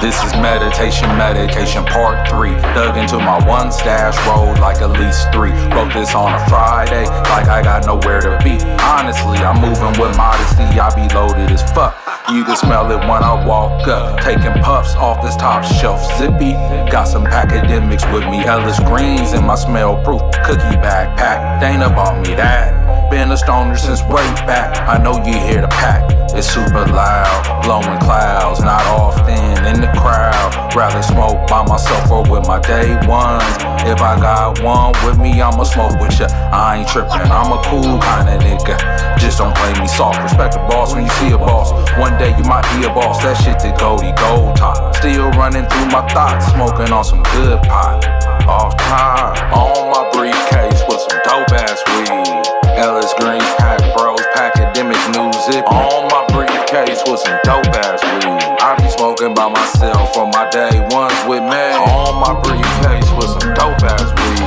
This is meditation part 3. Dug into my one stash, rolled like at least 3. Wrote this on a Friday, like I got nowhere to be. Honestly, I'm moving with modesty, I be loaded as fuck. You can smell it when I walk up. Taking puffs off this top shelf zippy. Got some Packademics with me, Ellis Greens in my smell proof cookie backpack. They ain't about me that. Been a stoner since way back. I know you hear the pack. It's super loud, blowing clouds, not often in the crowd. Rather smoke by myself or with my day ones. If I got one with me, I'ma smoke with ya. I ain't trippin', I'm a cool kinda nigga. Just don't play me soft. Respect the boss when you see a boss. One day you might be a boss. That shit the goldie gold top. Still running through my thoughts, smoking on some good pot. Off time, on my briefcase with some dope ass weed. Ellis Greens, Pack Bros, Packademic, new zip. On my briefcase with some dope ass weed. I be smoking by myself on my day ones with man. On my briefcase with some dope ass weed.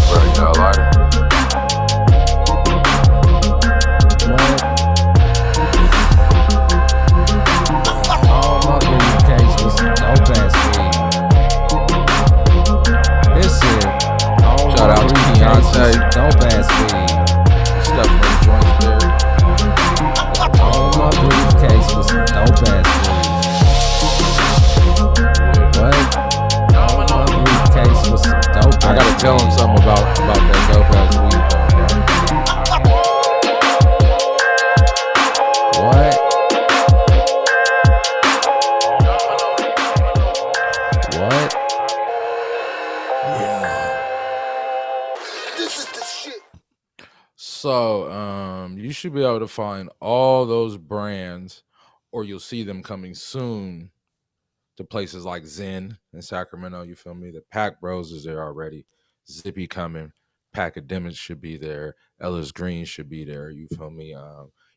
Bro, you got a lighter? On my briefcase with some dope ass weed. This shit. Shout out to Beyonce. Dope ass weed. Stuff in the joints there. On my briefcase with some dope ass weed. What? On my briefcase with some dope ass I gotta tell him something about that dope ass weed though, bro. What? What? So, you should be able to find all those brands, or you'll see them coming soon to places like Zen in Sacramento. You feel me? The Pack Bros is there already. Zippy coming. Packademics should be there. Ellis Green should be there. You feel me?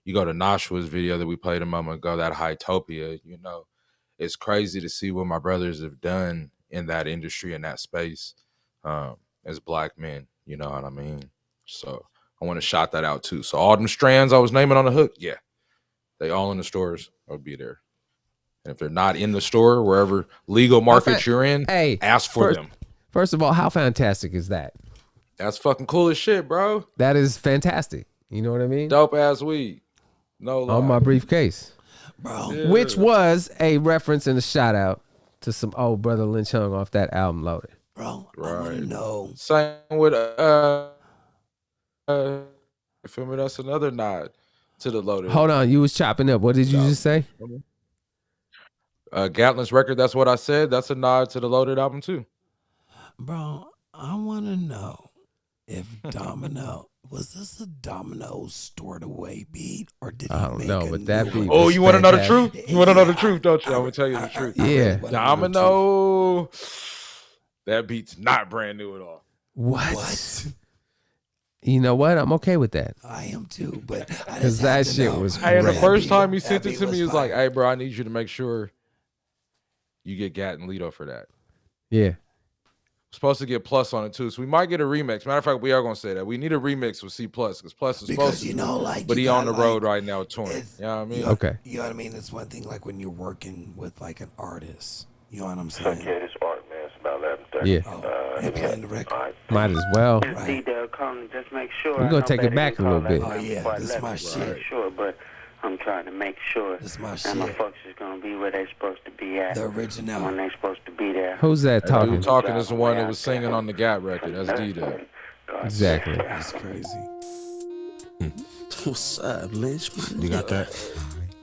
You go to Nashua's video that we played a moment ago, that Hytopia, you know, it's crazy to see what my brothers have done in that industry, in that space, as black men. You know what I mean? So I want to shout that out too. So all them strands I was naming on the hook, yeah, they all in the stores. I'll be there. And if they're not in the store, wherever legal market you're in, ask for them. First of all, how fantastic is that? That's fucking cool as shit, bro. That is fantastic. You know what I mean? Dope ass weed. No lie. On my briefcase. Bro. Yeah. Which was a reference and a shout out to some old Brotha Lynch Hung off that album Loaded. Bro, I want to know. Same with you feel me? That's another nod to the Loaded. Hold on, you was chopping up. What did you just say? Gatlin's record, that's what I said. That's a nod to the Loaded album too. Bro, I want to know if Domino, was this a Domino stored away beat or did he I don't make know, a but that new beat. one? Oh, was you want to know the fantastic. truth? You want to know the truth, don't you? I'm gonna tell you the truth. Yeah. Domino. That beat's not brand new at all. What? You know what? I'm okay with that. I am too, but Because that shit was Hey, and the great. first time he sent it to me, he was like, "Hey, bro, I need you to make sure you get Gat and Lito for that." Yeah. Supposed to get Plus on it too, so we might get a remix. Matter of fact, we are gonna say that we need a remix with C Plus because Plus is Because, supposed to, you know, like, but you he on got, the road like, right now touring. You know what I mean? Okay. You know what I mean? It's one thing like when you're working with like an artist. You know what I'm saying? Yeah, this art, man. It's about 11:30. Yeah. They playing the record. Might as well. Just D-Dell calling, just make sure. We're I gonna know take it better back than a little call bit. that Oh, time yeah, before I this left my it, shit. Sure, but I'm trying to make sure This my that shit. my folks is gonna be where they supposed to be at. The original. When they supposed to be there. Who's that That talking? dude talking is the one that was singing on the Gat record. That's D-Dell. Exactly. That's crazy. What's up, Lynch? You got that?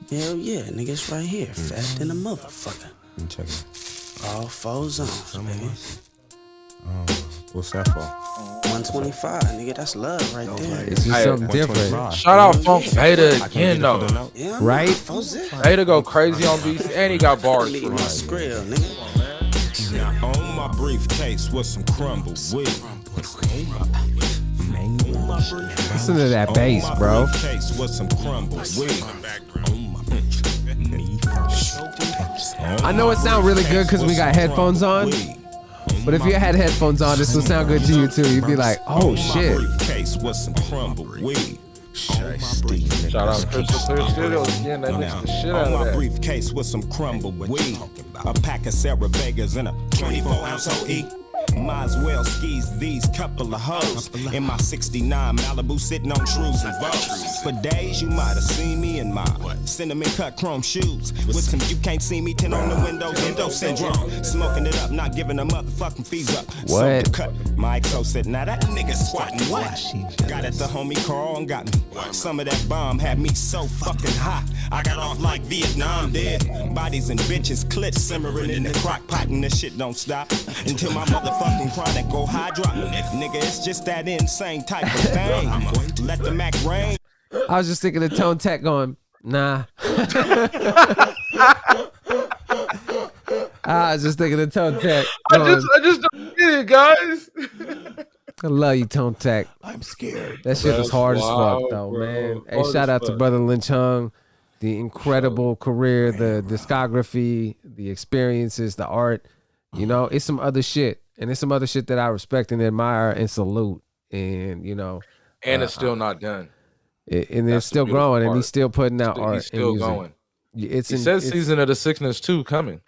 Hell yeah, nigga, it's right here. Fat than a motherfucker. Let me check it. All 4 zones, baby. What's that for? 125, nigga, that's love right there. It's just something different. Shout out Funk Beta again though. Yeah, Right? Beta go crazy on beats and he got bars for Need me. my skrill, nigga. Now on my briefcase with some crumble weed. Listen to that bass, bro. Briefcase with some crumble weed. I know it sounds really good because we got headphones on. But if you had headphones on, this would sound good to you too. You'd be like, oh shit. Briefcase with some crumble weed. Shout out Crystal Clear Studios again. They mixed the shit out On of my that. briefcase with some crumble weed. A pack of Sarah Vegas and a 24-ounce OE. Might as well skis these couple of hoes in my 69 Malibu sitting on Trues and Vogues. For days you might have seen me in my cinnamon cut chrome shoes with some you can't see me 10 on the windows, endo syndrome. Smoking it up, not giving a motherfucking fees up. What? So the cut. My exo said, now that nigga squatting what? Got at the homie Carl and got me. Some of that bomb had me so fucking hot. I got off like Vietnam did. Bodies and bitches, clits simmering in the crock pot, and this shit don't stop until my motherfucking chronic go hydro. Nigga, it's just that insane type of thing. Let the Mac rain. I was just thinking of Tone Tech going, nah. I was just thinking of Tone Tech. I just don't get it, guys. I love you, Tone Tech. I'm scared. That shit was hard as wild, fuck, though, bro. man. Hey, Hard shout as out to fuck. Brotha Lynch Hung, the incredible career, the discography, the experiences, the art. You know, it's some other shit, and it's some other shit that I respect and admire and salute. And you know, And it's still not done. and it's That's still the beautiful growing, and part. he's still putting out art. He's still and music. going. It's He in- says it's- season of the Sickness 2 coming.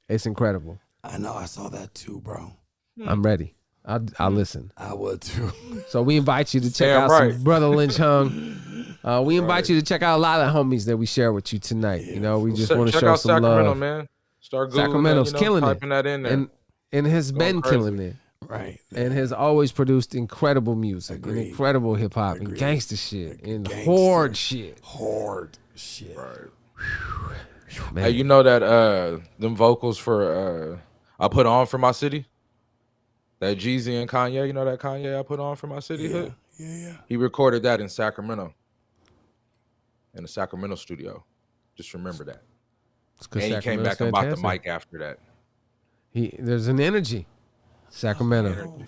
It's incredible. I know. I saw that too, bro. I'm ready. I'll listen. I would too. So we invite you to check Damn out right. some Brotha Lynch Hung. We invite you to check out a lot of the homies that we share with you tonight. You know, we just want to check show out some Sacramento, love. man. Start Googling Sacramento's that, killing it, typing that in there. and has Going been crazy. killing it. Right. And has always produced incredible music, and incredible hip hop, and gangster shit, and hard shit. Hard shit. Hey, you know that them vocals for I Put On For My City? That Jeezy and Kanye, you know that Kanye I Put On For My City hit? Yeah. He recorded that in Sacramento. In the Sacramento studio. Just remember that. And he came back and bought the mic after that. There's an energy. Sacramento.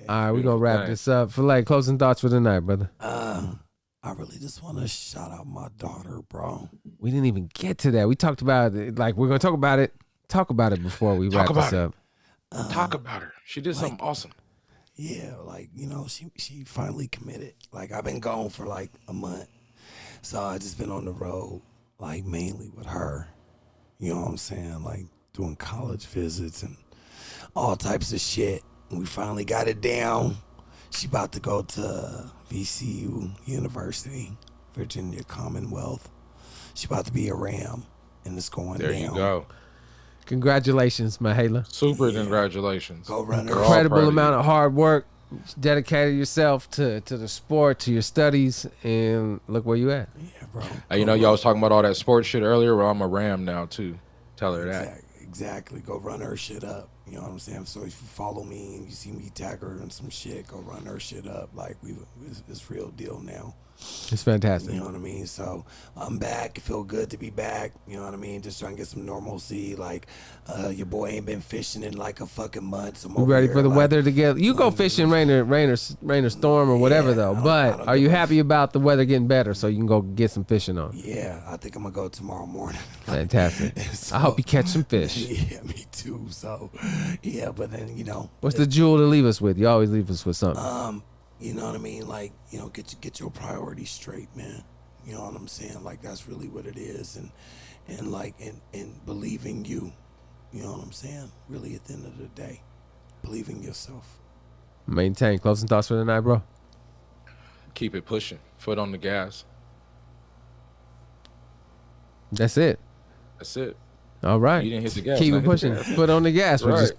All right, we're gonna wrap Dang. this up. For like closing thoughts for the night, brother. I really just want to shout out my daughter, bro. We didn't even get to that. We talked about it. Like, we're gonna talk about it. Talk about it before we wrap this up. Talk about her. She did something awesome. Yeah, like, you know, she finally committed. Like, I've been gone for like a month. So I just been on the road, like mainly with her. You know what I'm saying? Like doing college visits and all types of shit. We finally got it down. She about to go to VCU University, Virginia Commonwealth. She about to be a Ram, and it's going there down. You go. Congratulations, Mahala. Super congratulations. Go run her. Incredible amount of hard work. Dedicated yourself to the sport, to your studies, and look where you at. Yeah, bro. You know, y'all was talking about all that sports shit earlier. Well, I'm a Ram now too. Tell her that. Exactly. Go run her shit up. You know what I'm saying? So if you follow me and you see me tag her in some shit, go run her shit up. Like it's real deal now. It's fantastic. You know what I mean? So I'm back. It feel good to be back. You know what I mean? Just trying to get some normalcy. Like your boy ain't been fishing in like a fucking month. So You ready for the weather to get? You go fishing rain or storm or whatever though. But are you happy about the weather getting better so you can go get some fishing on? Yeah, I think I'm gonna go tomorrow morning. Fantastic. So, I hope you catch some fish. Yeah, me too. So yeah, but then you know. What's the jewel to leave us with? You always leave us with something. You know what I mean? Like, you know, get your priorities straight, man. You know what I'm saying? Like, that's really what it is. And like, and believe in you. You know what I'm saying? Really, at the end of the day, believe in yourself. Maintain. Closing thoughts for the night, bro? Keep it pushing. Foot on the gas. That's it. That's it. All right. You didn't hit the gas. Keep it pushing. Foot on the gas. We're just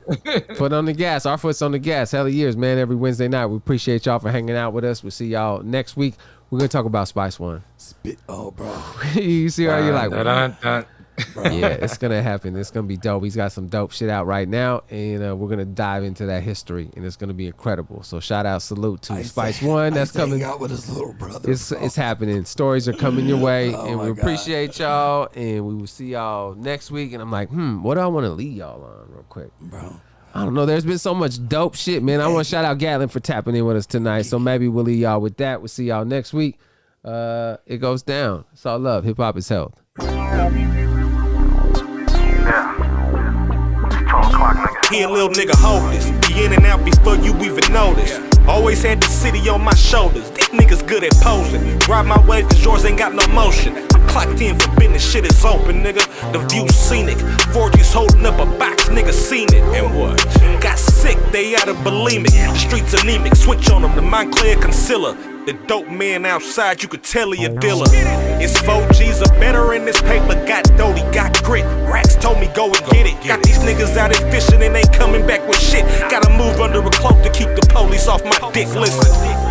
foot on the gas. Our foot's on the gas. Hell of years, man. Every Wednesday night. We appreciate y'all for hanging out with us. We'll see y'all next week. We're going to talk about Spice One. Oh, bro. You see how you're like, Bro. yeah, it's going to happen. It's going to be dope. He's got some dope shit out right now, and we're going to dive into that history, and it's going to be incredible. So shout out, salute to Spice One. That's coming. Out with his little brother. It's happening. Stories are coming your way, and we appreciate y'all, and we will see y'all next week. And I'm like, what do I want to lead y'all on real quick? Bro. I don't know. There's been so much dope shit, man. I want to shout out Gatlin for tapping in with us tonight. So maybe we'll leave y'all with that. We'll see y'all next week. It goes down. It's all love. Hip hop is health. Here, little nigga, hold this. Be in and out before you even notice. Always had the city on my shoulders. These niggas good at posing. Ride my wave cause yours ain't got no motion. I'm clocked in for business, shit is open, nigga. The view's scenic. 4G's holding up a box, nigga seen it. And what? Got sick, they out of bulimic. The streets anemic, switch on them, the Montclair concealer. The dope man outside, you could tell he a dealer. It's 4G's or better in this paper. Got doty, got grit. Racks told me go and get it. Got these niggas out here fishing and ain't coming back with shit. Gotta move under a cloak to keep the police off my dick. Listen,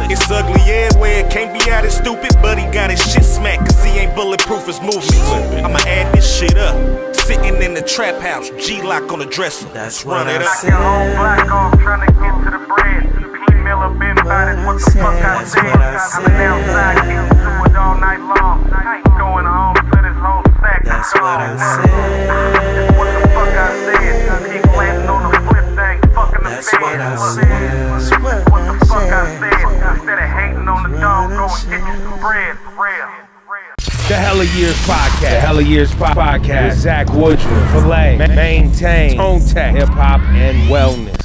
it's ugly everywhere. Can't be out as stupid, but he got his shit smacked cause he ain't bulletproof his movements. I'ma add this shit up. Sitting in the trap house, G-lock on the dresser. Let's run it up. Knock your whole block off trying to get to the bread. Miller been by this, what the fuck I said. I've been outside getting to it all night long. I ain't going home to this whole sack. That's what I said. What the fuck I said. Keep landing on the flip thing, fucking the feds. What the fuck I said. Instead of hating on the dog, go and get you some bread for real. The Hella Years Podcast. The Hella Years Podcast. With Zach Woodruff, Filet, Maintain, Tone Tech, Hip Hop, and Wellness.